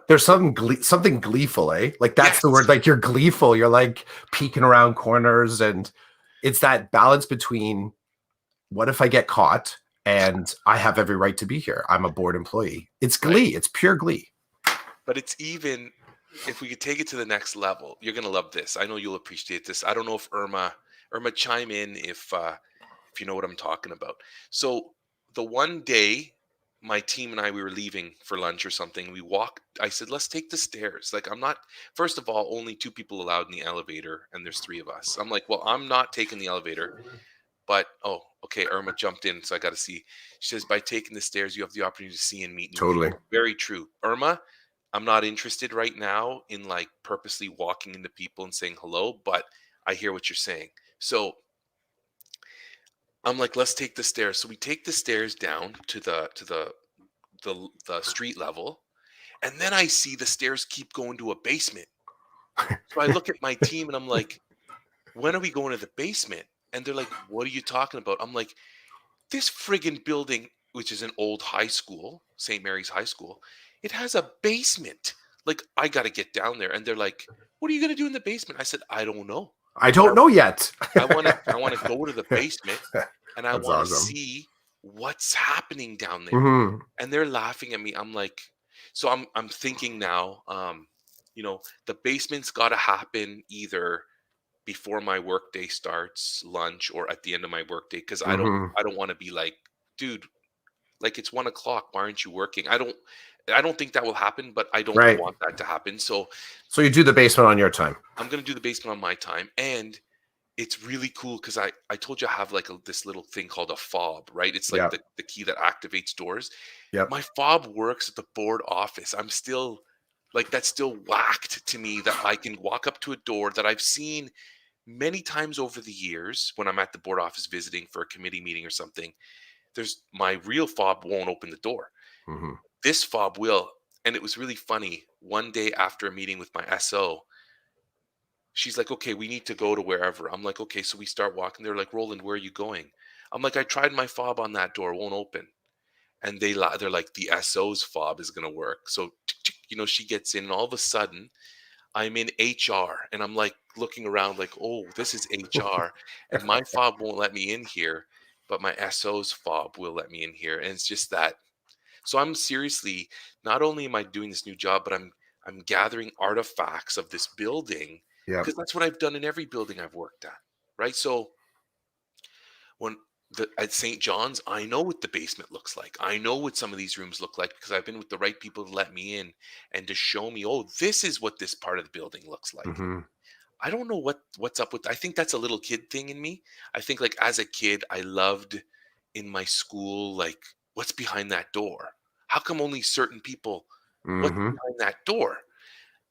There's put something gleeful, eh? Like that's the yes, word. Like you're gleeful. You're like peeking around corners, and it's that balance between what if I get caught and I have every right to be here? I'm a board employee. It's right, glee. It's pure glee. but it's even if we could take it to the next level. You're gonna love this. I know you'll appreciate this. I don't know if Irma chime in if you know what I'm talking about. So the one day my team and I we were leaving for lunch or something, we walked. I said, "Let's take the stairs." Like I'm not. First of all, only two people allowed in the elevator, and there's three of us. I'm like, "Well, I'm not taking the elevator." But oh, okay, Irma jumped in, so I got to see. She says, "By taking the stairs, you have the opportunity to see and meet new Totally. people." Very true, Irma. I'm not interested right now in like purposely walking into people and saying hello, but I hear what you're saying. So I'm like, let's take the stairs. So we take the stairs down to the street level, and then I see the stairs keep going to a basement. So I look at my team and I'm like, when are we going to the basement? And they're like, what are you talking about? I'm like, this friggin' building, which is an old high school, St. Mary's High School, it has a basement. Like, I got to get down there. And they're like, what are you going to do in the basement? I said, I don't know. I But don't know yet. I want to go to the basement and I That's want to awesome. see what's happening down there. Mm-hmm. And they're laughing at me. I'm like, so I'm thinking now, the basement's got to happen either before my workday starts, lunch, or at the end of my workday, because Mm-hmm. I don't want to be like, dude, like it's 1 o'clock. Why aren't you working? I don't think that will happen, but I don't Right. want that to happen. So So you do the basement on your time. I'm gonna do the basement on my time, and it's really cool because I told you I have like this little thing called a fob, right? It's like Yeah. the key that activates doors. Yep. My fob works at the board office. I'm still like that's still whacked to me that I can walk up to a door that I've seen many times over the years when I'm at the board office visiting for a committee meeting or something. There's my real fob won't open the door. Mm-hmm. This fob will. And it was really funny. One day after a meeting with my SO, she's like, okay, we need to go to wherever. I'm like, okay. So we start walking. They're like, Roland, where are you going? I'm like, I tried my fob on that door, it won't open. And they're like, the SO's fob is going to work. So, she gets in, and all of a sudden, I'm in HR, and I'm like looking around like, oh, this is HR, and my fob won't let me in here, but my SO's fob will let me in here. And it's just that. So I'm seriously, not only am I doing this new job, but I'm gathering artifacts of this building Yep. because that's what I've done in every building I've worked at. Right. So when at St. John's, I know what the basement looks like. I know what some of these rooms look like because I've been with the right people to let me in and to show me, oh, this is what this part of the building looks like. Hmm. I don't know what's up with. I think that's a little kid thing in me. I think like as a kid, I loved in my school like what's behind that door. How come only certain people? What's Hmm. behind that door?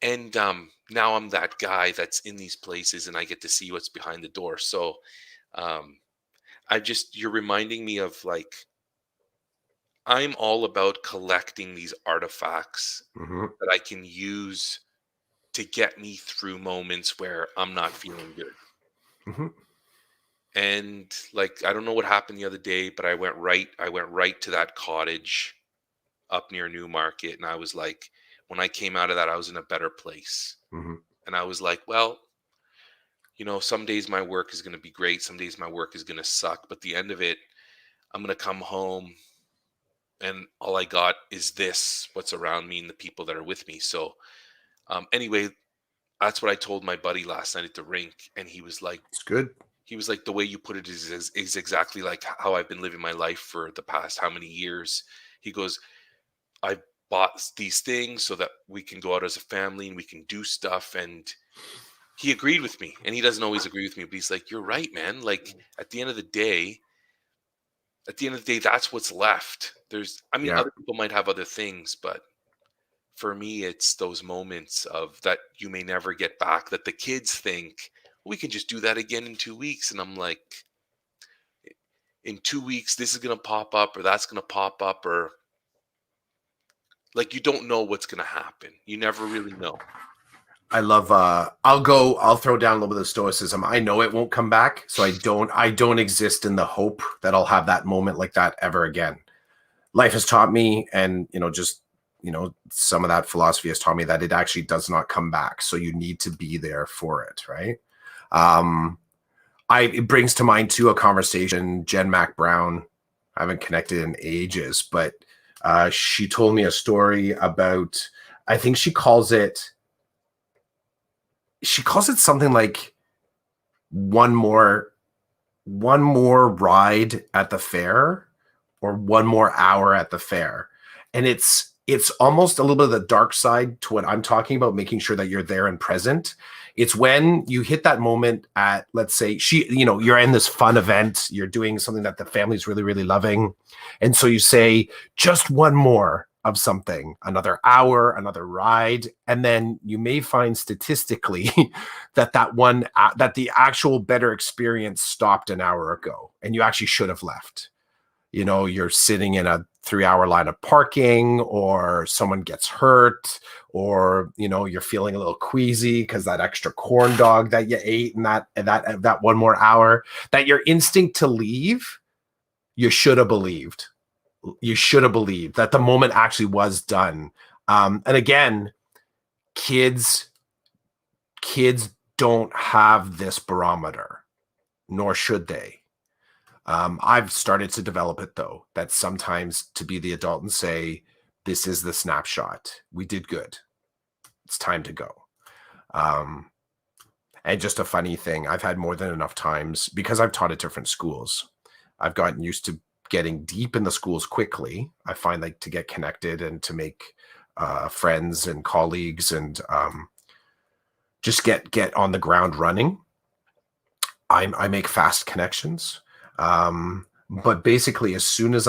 And now I'm that guy that's in these places, and I get to see what's behind the door. So um, you're reminding me of like I'm all about collecting these artifacts Hmm. that I can use to get me through moments where I'm not feeling good. Hmm. And like I don't know what happened the other day, but I went right to that cottage up near Newmarket, and I was like, when I came out of that, I was in a better place. Hmm. And I was like, well, some days my work is going to be great, some days my work is going to suck, but the end of it, I'm going to come home and all I got is this, what's around me and the people that are with me. So anyway, that's what I told my buddy last night at the rink, and It's good. he was like, the way you put it is exactly like how I've been living my life for the past how many years. He goes, I bought these things so that we can go out as a family and we can do stuff. And he agreed with me, and he doesn't always agree with me, but he's like, you're right, man. Like at the end of the day, that's what's left. I mean, Yeah. other people might have other things, but for me, it's those moments of that you may never get back that the kids think we can just do that again in 2 weeks. And I'm like, in 2 weeks, this is going to pop up or that's going to pop up, or like you don't know what's going to happen. You never really know. I love I'll throw down a little bit of stoicism. I know it won't come back, so I don't exist in the hope that I'll have that moment like that ever again. Life has taught me, and just some of that philosophy has taught me that it actually does not come back. So you need to be there for it, right? Um it brings to mind too a conversation, Jen Mac Brown. I haven't connected in ages, but she told me a story about, I think she calls it something like one more one more ride at the fair, or one more hour at the fair. And it's almost a little bit of the dark side to what I'm talking about, making sure that you're there and present. It's when you hit that moment at, let's say, you're in this fun event, you're doing something that the family's really, really loving. And so you say, just one more of something, another hour, another ride. And then you may find statistically that the actual better experience stopped an hour ago and you actually should have left. You're sitting in a 3-hour line of parking, or someone gets hurt, or you're feeling a little queasy because that extra corn dog that you ate and that one more hour, that your instinct to leave, you should have believed. You should have believed that the moment actually was done. And again, kids kids don't have this barometer, nor should they. I've started to develop it, though, that sometimes to be the adult and say, this is the snapshot. We did good. It's time to go. Um, and just a funny thing, I've had more than enough times, because I've taught at different schools. I've gotten used to getting deep in the schools quickly. I find, like, to get connected and to make friends and colleagues, and just get on the ground running. I make fast connections. But basically, as soon as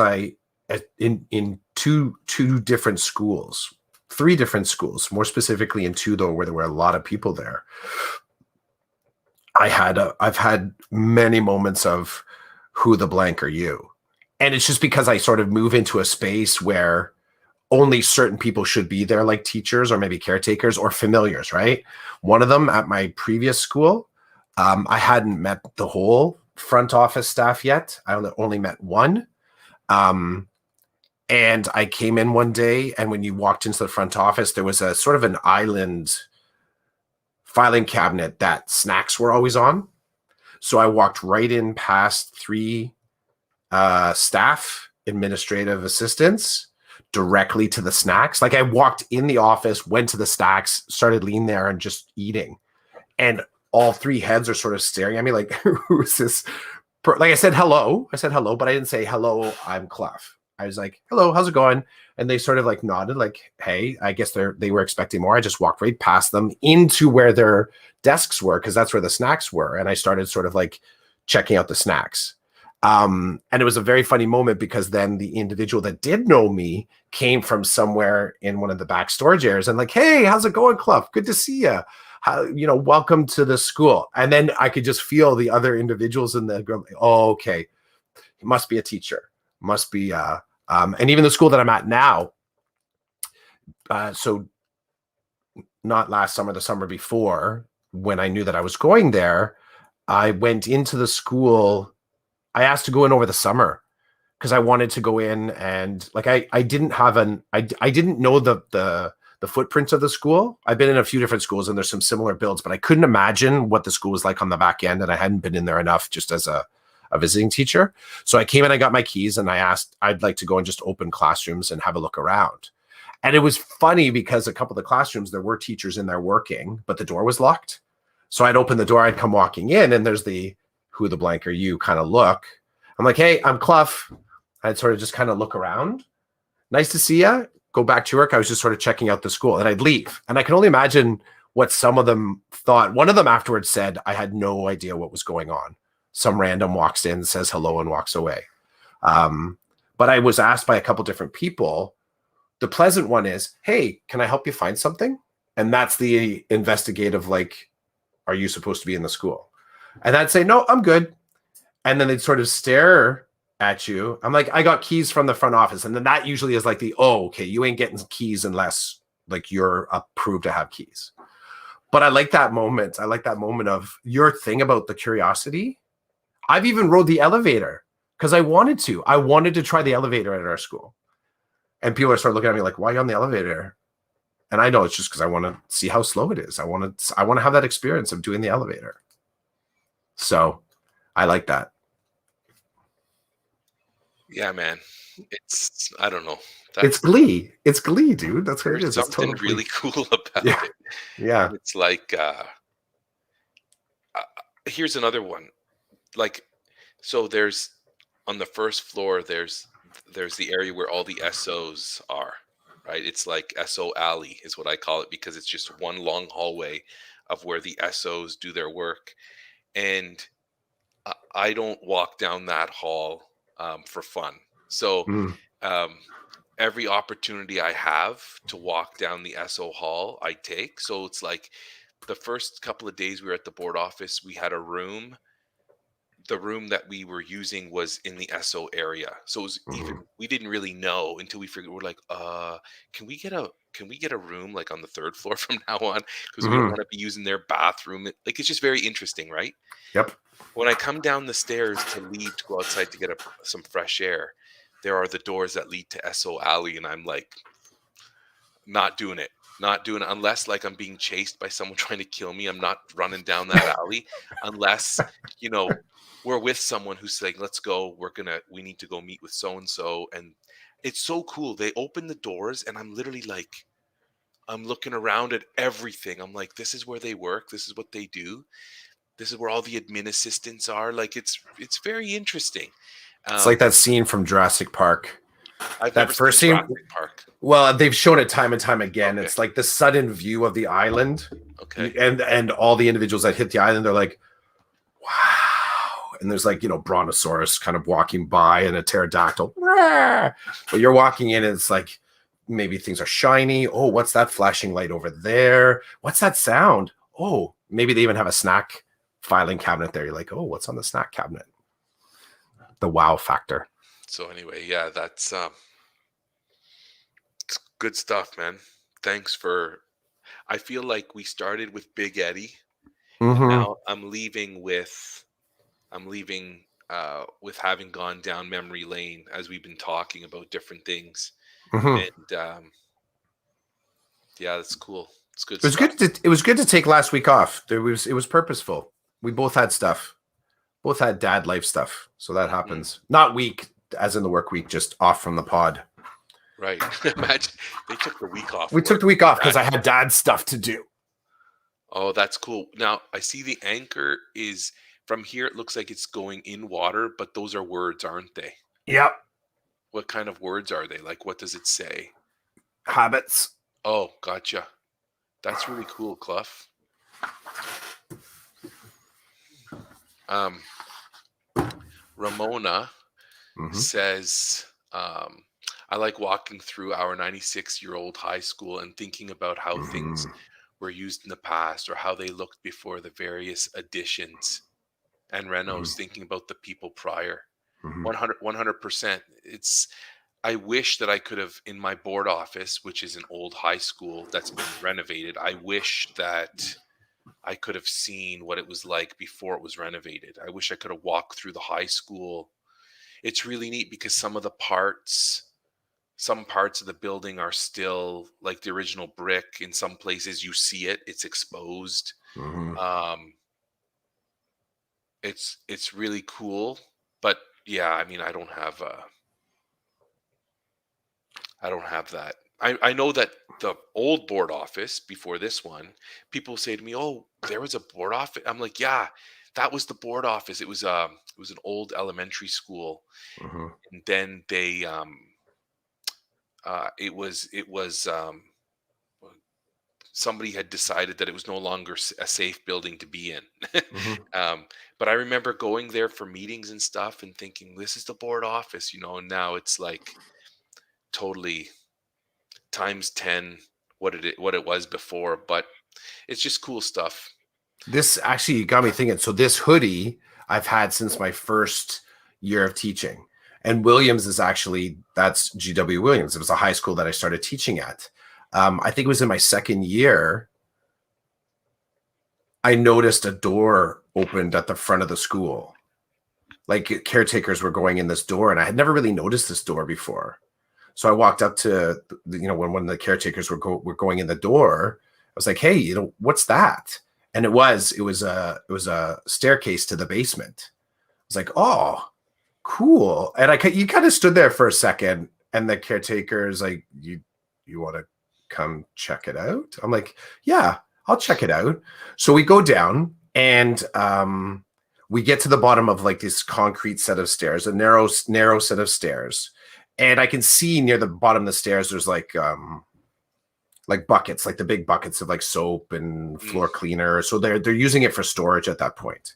in two different schools, three different schools, more specifically in two, though, where there were a lot of people there, I've had many moments of, who the blank are you? And it's just because I sort of move into a space where only certain people should be there, like teachers or maybe caretakers or familiars, right? One of them at my previous school, I hadn't met the whole front office staff yet. I only met one. Um, and I came in one day, and when you walked into the front office, there was a sort of an island filing cabinet that snacks were always on. So I walked right in past three staff administrative assistants directly to the snacks. Like, I walked in the office, went to the snacks, started leaning there and just eating. And all three heads are sort of staring at me like, who is this like I said hello. I said hello, but I didn't say hello, I'm Clough. I was like, hello, how's it going? And they sort of like nodded, like, hey, I guess they were expecting more. I just walked right past them into where their desks were, because that's where the snacks were. And I started sort of like checking out the snacks. And it was a very funny moment because then the individual that did know me came from somewhere in one of the back storage areas and like, hey, how's it going, Clough? Good to see you. How, welcome to the school. And then I could just feel the other individuals in the group. Oh, okay. He must be a teacher. Must be, and even the school that I'm at now. So not last summer, the summer before, when I knew that I was going there, I went into the school. I asked to go in over the summer because I wanted to go in and like I didn't have I didn't know the footprint of the school. I've been in a few different schools and there's some similar builds, but I couldn't imagine what the school was like on the back end, and I hadn't been in there enough just as a visiting teacher. So I came in, I got my keys, and I asked I'd like to go and just open classrooms and have a look around. And it was funny because a couple of the classrooms there were teachers in there working, but the door was locked. So I'd open the door, I'd come walking in, and there's the who the blank are you kind of look. I'm like, hey, I'm Clough. I'd sort of just kind of look around. Nice to see you. Go back to work. I was just sort of checking out the school, and I'd leave. And I can only imagine what some of them thought. One of them afterwards said, I had no idea what was going on. Some random walks in, says hello, and walks away. But I was asked by a couple different people. The pleasant one is, hey, can I help you find something? And that's the investigative, like, are you supposed to be in the school? And I'd say, no, I'm good. And then they'd sort of stare at you. I'm like, I got keys from the front office. And then that usually is like okay, you ain't getting keys unless like you're approved to have keys. But I like that moment. I like that moment of your thing about the curiosity. I've even rode the elevator because I wanted to. I wanted to try the elevator at our school. And people are sort of looking at me like, why are you on the elevator? And I know it's just because I want to see how slow it is. I want to have that experience of doing the elevator. So I like that. Yeah, man. I don't know. It's That's glee. It's glee, dude. That's what it There's is. It's something totally really cool about yeah. it. Yeah. And it's like uh, here's another one. Like, so there's on the first floor there's the area where all the SOs are, right? It's like SO alley is what I call it because it's just one long hallway of where the SOs do their work. And I don't walk down that hall for fun. So Mm. um, every opportunity I have to walk down the SO hall, I take. So it's like the first couple of days we were at the board office, we had a room. The room that we were using was in the SO area. So it was even Mm. we didn't really know until we figured we're like, can we get a room like on the third floor from now on? Because we don't Mm. want to be using their bathroom. Like it's just very interesting, right? Yep. When I come down the stairs to leave to go outside to get some fresh air, there are the doors that lead to SO Alley, and I'm like, not doing it. Not doing it unless like I'm being chased by someone trying to kill me. I'm not running down that alley unless, you know, we're with someone who's saying, let's go. We need to go meet with so and so. And it's so cool. They open the doors and I'm literally like, I'm looking around at everything. I'm like, this is where they work. This is what they do. This is where all the admin assistants are. Like it's very interesting. It's like Um, that scene from Jurassic Park. I've That never first seen scene. Jurassic Park. Well, they've shown it time and time again. Okay. It's like the sudden view of the island, Okay. and all the individuals that hit the island. They're like, wow. And there's like brontosaurus kind of walking by and a pterodactyl. But you're walking in, and it's like maybe things are shiny. Oh, what's that flashing light over there? What's that sound? Oh, maybe they even have a snack filing cabinet there. You're like, oh, what's on the snack cabinet? The wow factor. So anyway, yeah, that's it's good stuff, man. Thanks for I feel like we started with Big Eddie and Mm-hmm. now I'm leaving with having gone down memory lane as we've been talking about different things. Mm-hmm. And yeah, that's cool. It's good It was stuff. good. It was good to take last week off. It was purposeful. We both had stuff. Both had dad life stuff. So that Mhm. happens. Not week as in the work week, just off from the pod. Right. Imagine they took the week off We took work. the week off because That I had dad stuff to do. Oh, that's cool. Now I see the anchor is From here, it looks like it's going in water, but those are words, aren't they? Yep. What kind of words are they? Like, what does it say? Habits. Oh, gotcha. That's really cool, Clough. Um, Ramona Mm-hmm. says, I like walking through our 96-year-old high school and thinking about how things Mm-hmm. were used in the past or how they looked before the various additions and renos, thinking about the people prior. Mm-hmm. 100%. I wish that I could have, in my board office, which is an old high school that's been renovated, I wish that I could have seen what it was like before it was renovated. I wish I could have walked through the high school. It's really neat because some parts of the building are still like the original brick. In some places you see it's exposed. Mm-hmm. Um, it's really cool, but yeah, I mean, I don't have that. I know that the old board office before this one, people say to me, "Oh, there was a board office." I'm like, "Yeah, that was the board office. It was an old elementary school, Mm-hmm. and then it was somebody had decided that it was no longer a safe building to be in." Mm-hmm. But I remember going there for meetings and stuff and thinking, "This is the board office," and now it's like totally times 10 what it was before, but it's just cool stuff. This actually got me thinking. So this hoodie I've had since my first year of teaching. And Williams is actually, that's GW Williams. It was a high school that I started teaching at. I think it was in my second year. I noticed a door opened at the front of the school. Like caretakers were going in this door, and I had never really noticed this door before. So I walked up to, when one of the caretakers were going in the door, I was like, "Hey, what's that?" And it was a staircase to the basement. I was like, "Oh, cool." And you kind of stood there for a second, and the caretaker is like, "You want to come check it out?" I'm like, "Yeah, I'll check it out." So we go down, and we get to the bottom of like this concrete set of stairs, a narrow set of stairs, and I can see near the bottom of the stairs there's like buckets, like the big buckets of like soap and Mm. floor cleaner. So they're using it for storage at that point.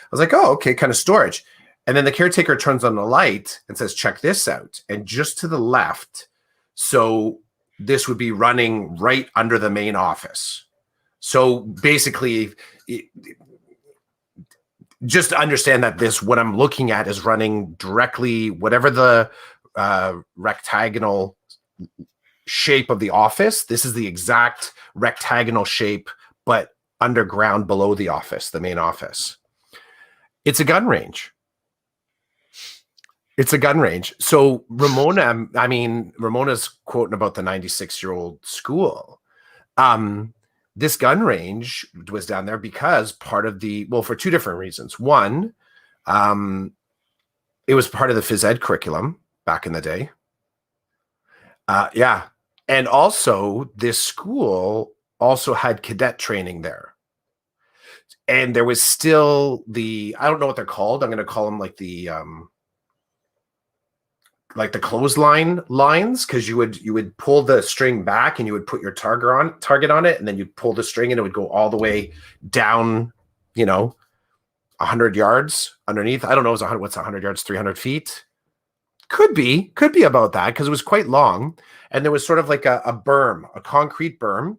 I was like, "Oh, okay, kind of storage." And then the caretaker turns on the light and says, "Check this out." And just to the left, so this would be running right under the main office. So basically, just to understand that what I'm looking at is running directly, whatever the rectagonal shape of the office, this is the exact rectagonal shape, but underground below the office, the main office. It's a gun range. It's a gun range. So Ramona's quoting about the 96-year-old school. This gun range was down there because for two different reasons. One, it was part of the phys ed curriculum back in the day. Yeah. And also, this school also had cadet training there. And there was still I don't know what they're called. I'm going to call them like the clothesline lines, because you would pull the string back and you would put your target on it, and then you'd pull the string and it would go all the way down, 100 yards underneath. I don't know, what's 100 yards, 300 feet? Could be about that, because it was quite long. And there was sort of like a berm, a concrete berm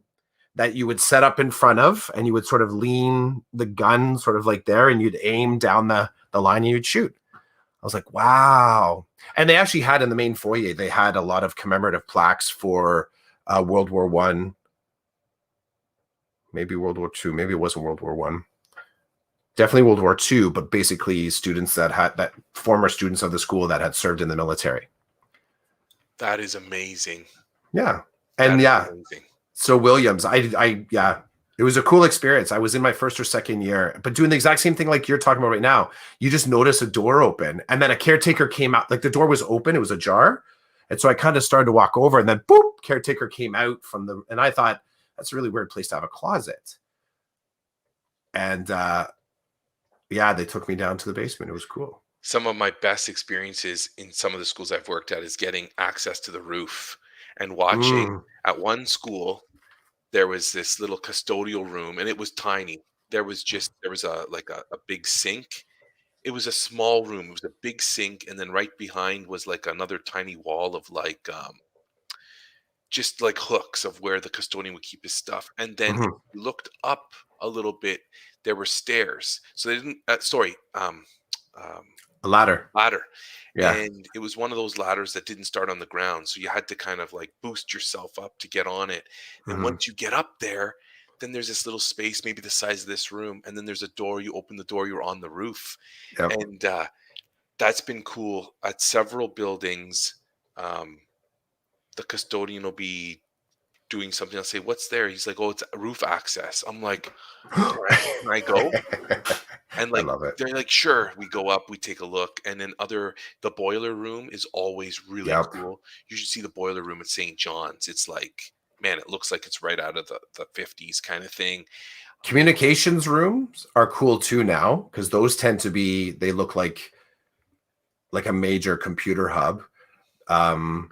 that you would set up in front of, and you would sort of lean the gun sort of like there, and you'd aim down the line and you'd shoot. I was like, wow. And they actually had in the main foyer, they had a lot of commemorative plaques for World War One, maybe World War Two, maybe it wasn't World War One. Definitely World War II, but basically former students of the school that had served in the military. That is amazing. Yeah. That And is yeah, amazing. so Williams, yeah, it was a cool experience. I was in my first or second year, but doing the exact same thing like you're talking about right now. You just notice a door open, and then a caretaker came out. Like the door was open, it was ajar. And so I kind of started to walk over, and then boop, caretaker came out and I thought, that's a really weird place to have a closet. And Yeah, they took me down to the basement. It was cool. Some of my best experiences in some of the schools I've worked at is getting access to the roof and watching. Mm, At one school, there was this little custodial room, and it was tiny. There was a big sink. It was a small room. It was a big sink, and then right behind was like another tiny wall of just like hooks of where the custodian would keep his stuff. And then if mhm. you looked up a little bit, there were stairs. So they didn't. Um, A ladder. ladder, Yeah. and it was one of those ladders that didn't start on the ground, so you had to kind of like boost yourself up to get on it. And Hmm. once you get up there, then there's this little space, maybe the size of this room, and then there's a door. You open the door, you're on the roof, Yep. and that's been cool at several buildings. Um, the custodian will be doing something. I'll say, "What's there?" He's like, "Oh, it's roof access." I'm like, "Can I go?" And, I like, love it. they're like, "Sure." We go up, we take a look, and then the boiler room is always really Yep. cool. You should see the boiler room at St. John's. It's like, man, it looks like it's right out of the '50s kinda thing. Um, Communications rooms are cool too now because those tend to be, they look like a major computer hub. Um,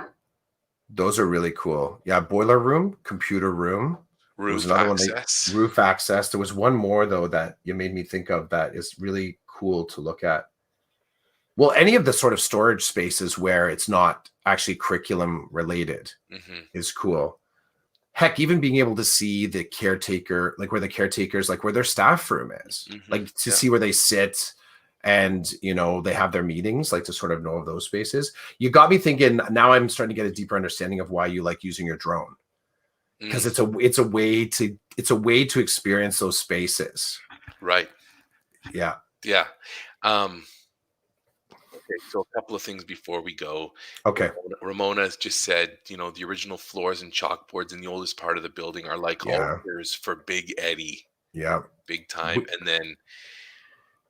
those are really cool. Yeah, boiler room, computer room. There was roof another one, they access. roof access. There was one more though that you made me think of that is really cool to look at. Well, any of the sort of storage spaces where it's not actually curriculum related Mhm, is cool. Heck, even being able to see the caretaker, like where the caretakers, like where their staff room is, mhm, like to yeah. see where they sit and they have their meetings, like to sort of know of those spaces. You got me thinking. Now I'm starting to get a deeper understanding of why you like using your drone, Mm, because it's a way to experience those spaces. right, Yeah. yeah. Um, okay, so a couple of things before we go. Okay. Ramona has just said, the original floors and chalkboards in the oldest part of the building are like Yeah. altars for Big Eddie, Yeah. big time. W- And then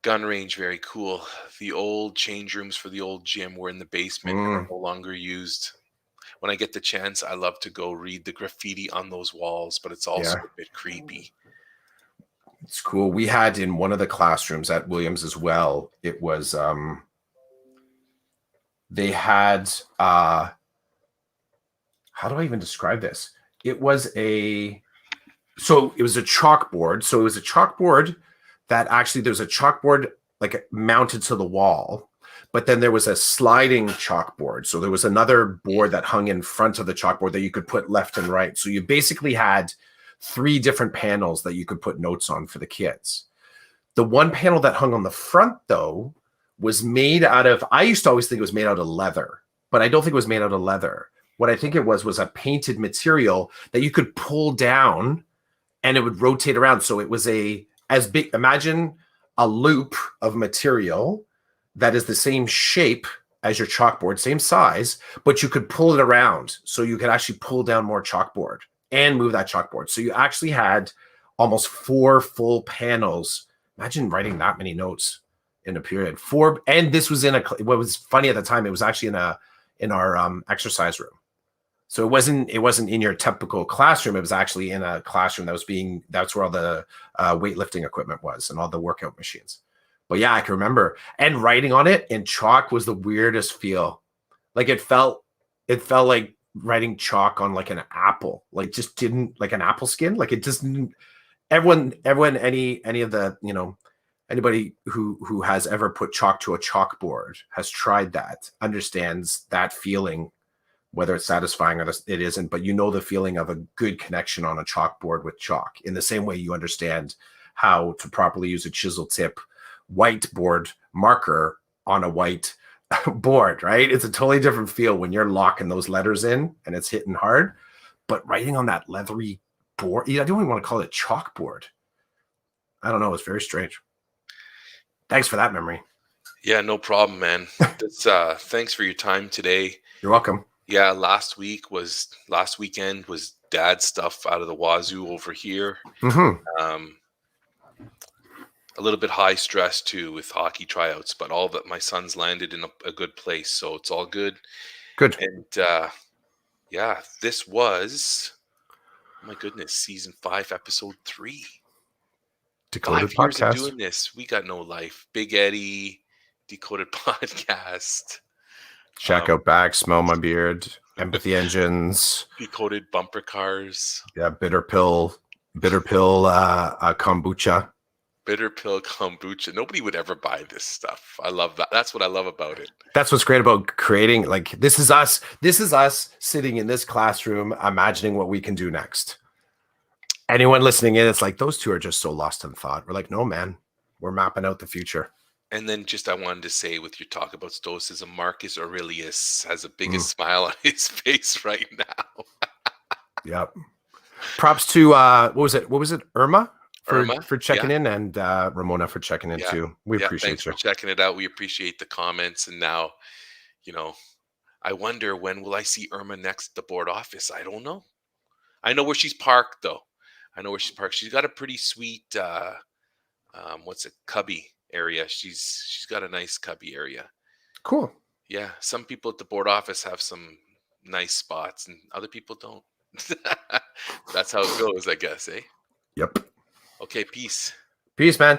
gun range, very cool. The old change rooms for the old gym were in the basement and are mm, no longer used. When I get the chance, I love to go read the graffiti on those walls, but it's also yeah. a bit creepy. It's cool. We had in one of the classrooms at Williams as well. It was they had how do I even describe this? It was a so it was a chalkboard. So it was a chalkboard that actually there's a chalkboard like mounted to the wall, but then there was a sliding chalkboard. So there was another board that hung in front of the chalkboard that you could put left and right. So you basically had three different panels that you could put notes on for the kids. The one panel that hung on the front, though, was made out of, I used to always think it was made out of leather, but I don't think it was made out of leather. What I think it was a painted material that you could pull down and it would rotate around. So it was as big, imagine a loop of material that is the same shape as your chalkboard, same size, but you could pull it around. So you could actually pull down more chalkboard and move that chalkboard. So you actually had almost four full panels. Imagine writing that many notes in a period. Four, and this was what was funny at the time, it was actually in our exercise room. So it wasn't in your typical classroom. It was actually in a classroom that's where all the weightlifting equipment was and all the workout machines. But yeah, I can remember. And writing on it in chalk was the weirdest feel. Like it felt like writing chalk on like an apple. Like just didn't like an apple skin. Like it just everyone, any of the, anybody who has ever put chalk to a chalkboard has tried that, understands that feeling, whether it's satisfying or it isn't, but the feeling of a good connection on a chalkboard with chalk in the same way you understand how to properly use a chisel tip whiteboard marker on a white board, right? It's a totally different feel when you're locking those letters in and it's hitting hard, but writing on that leathery board, I don't even want to call it chalkboard. I don't know. It's very strange. Thanks for that memory. Yeah, no problem, man. Thanks for your time today. You're welcome. Yeah, last weekend was dad stuff out of the wazoo over here. Mm-hmm. Um, a little bit high stress too with hockey tryouts, but all that my son's landed in a good place, so it's all good. Good. And yeah, this was, oh my goodness, season 5, episode 3. Decoded 5 years of podcast. doing this, we got no life. Big Eddie, Decoded Podcast, Check um, out back, smell my beard, empathy engines, Decoded Bumper Cars, yeah, bitter pill, kombucha. Bitter Pill Kombucha. Nobody would ever buy this stuff. I love that. That's what I love about it. That's what's great about creating. Like this is us. This is us sitting in this classroom, imagining what we can do next. Anyone listening in, it's like those two are just so lost in thought. We're like, no, man, we're mapping out the future. And then just I wanted to say with your talk about stoicism, Marcus Aurelius has the Mm, biggest smile on his face right now. yep. Props to what was it? What was it? Irma Irma, for yeah, checking in, and Ramona for checking in yeah, too. We yeah. Thanks appreciate for you. checking it out. We appreciate the comments. And now, you know, I wonder when will I see Irma next at the board office? I don't know. I know where she's parked though. I know where she's parked. She's got a pretty sweet what's it, cubby area. She's got a nice cubby area. Cool. Yeah, some people at the board office have some nice spots and other people don't. That's how it goes, I guess, eh? Yep. Okay, peace. Peace, man.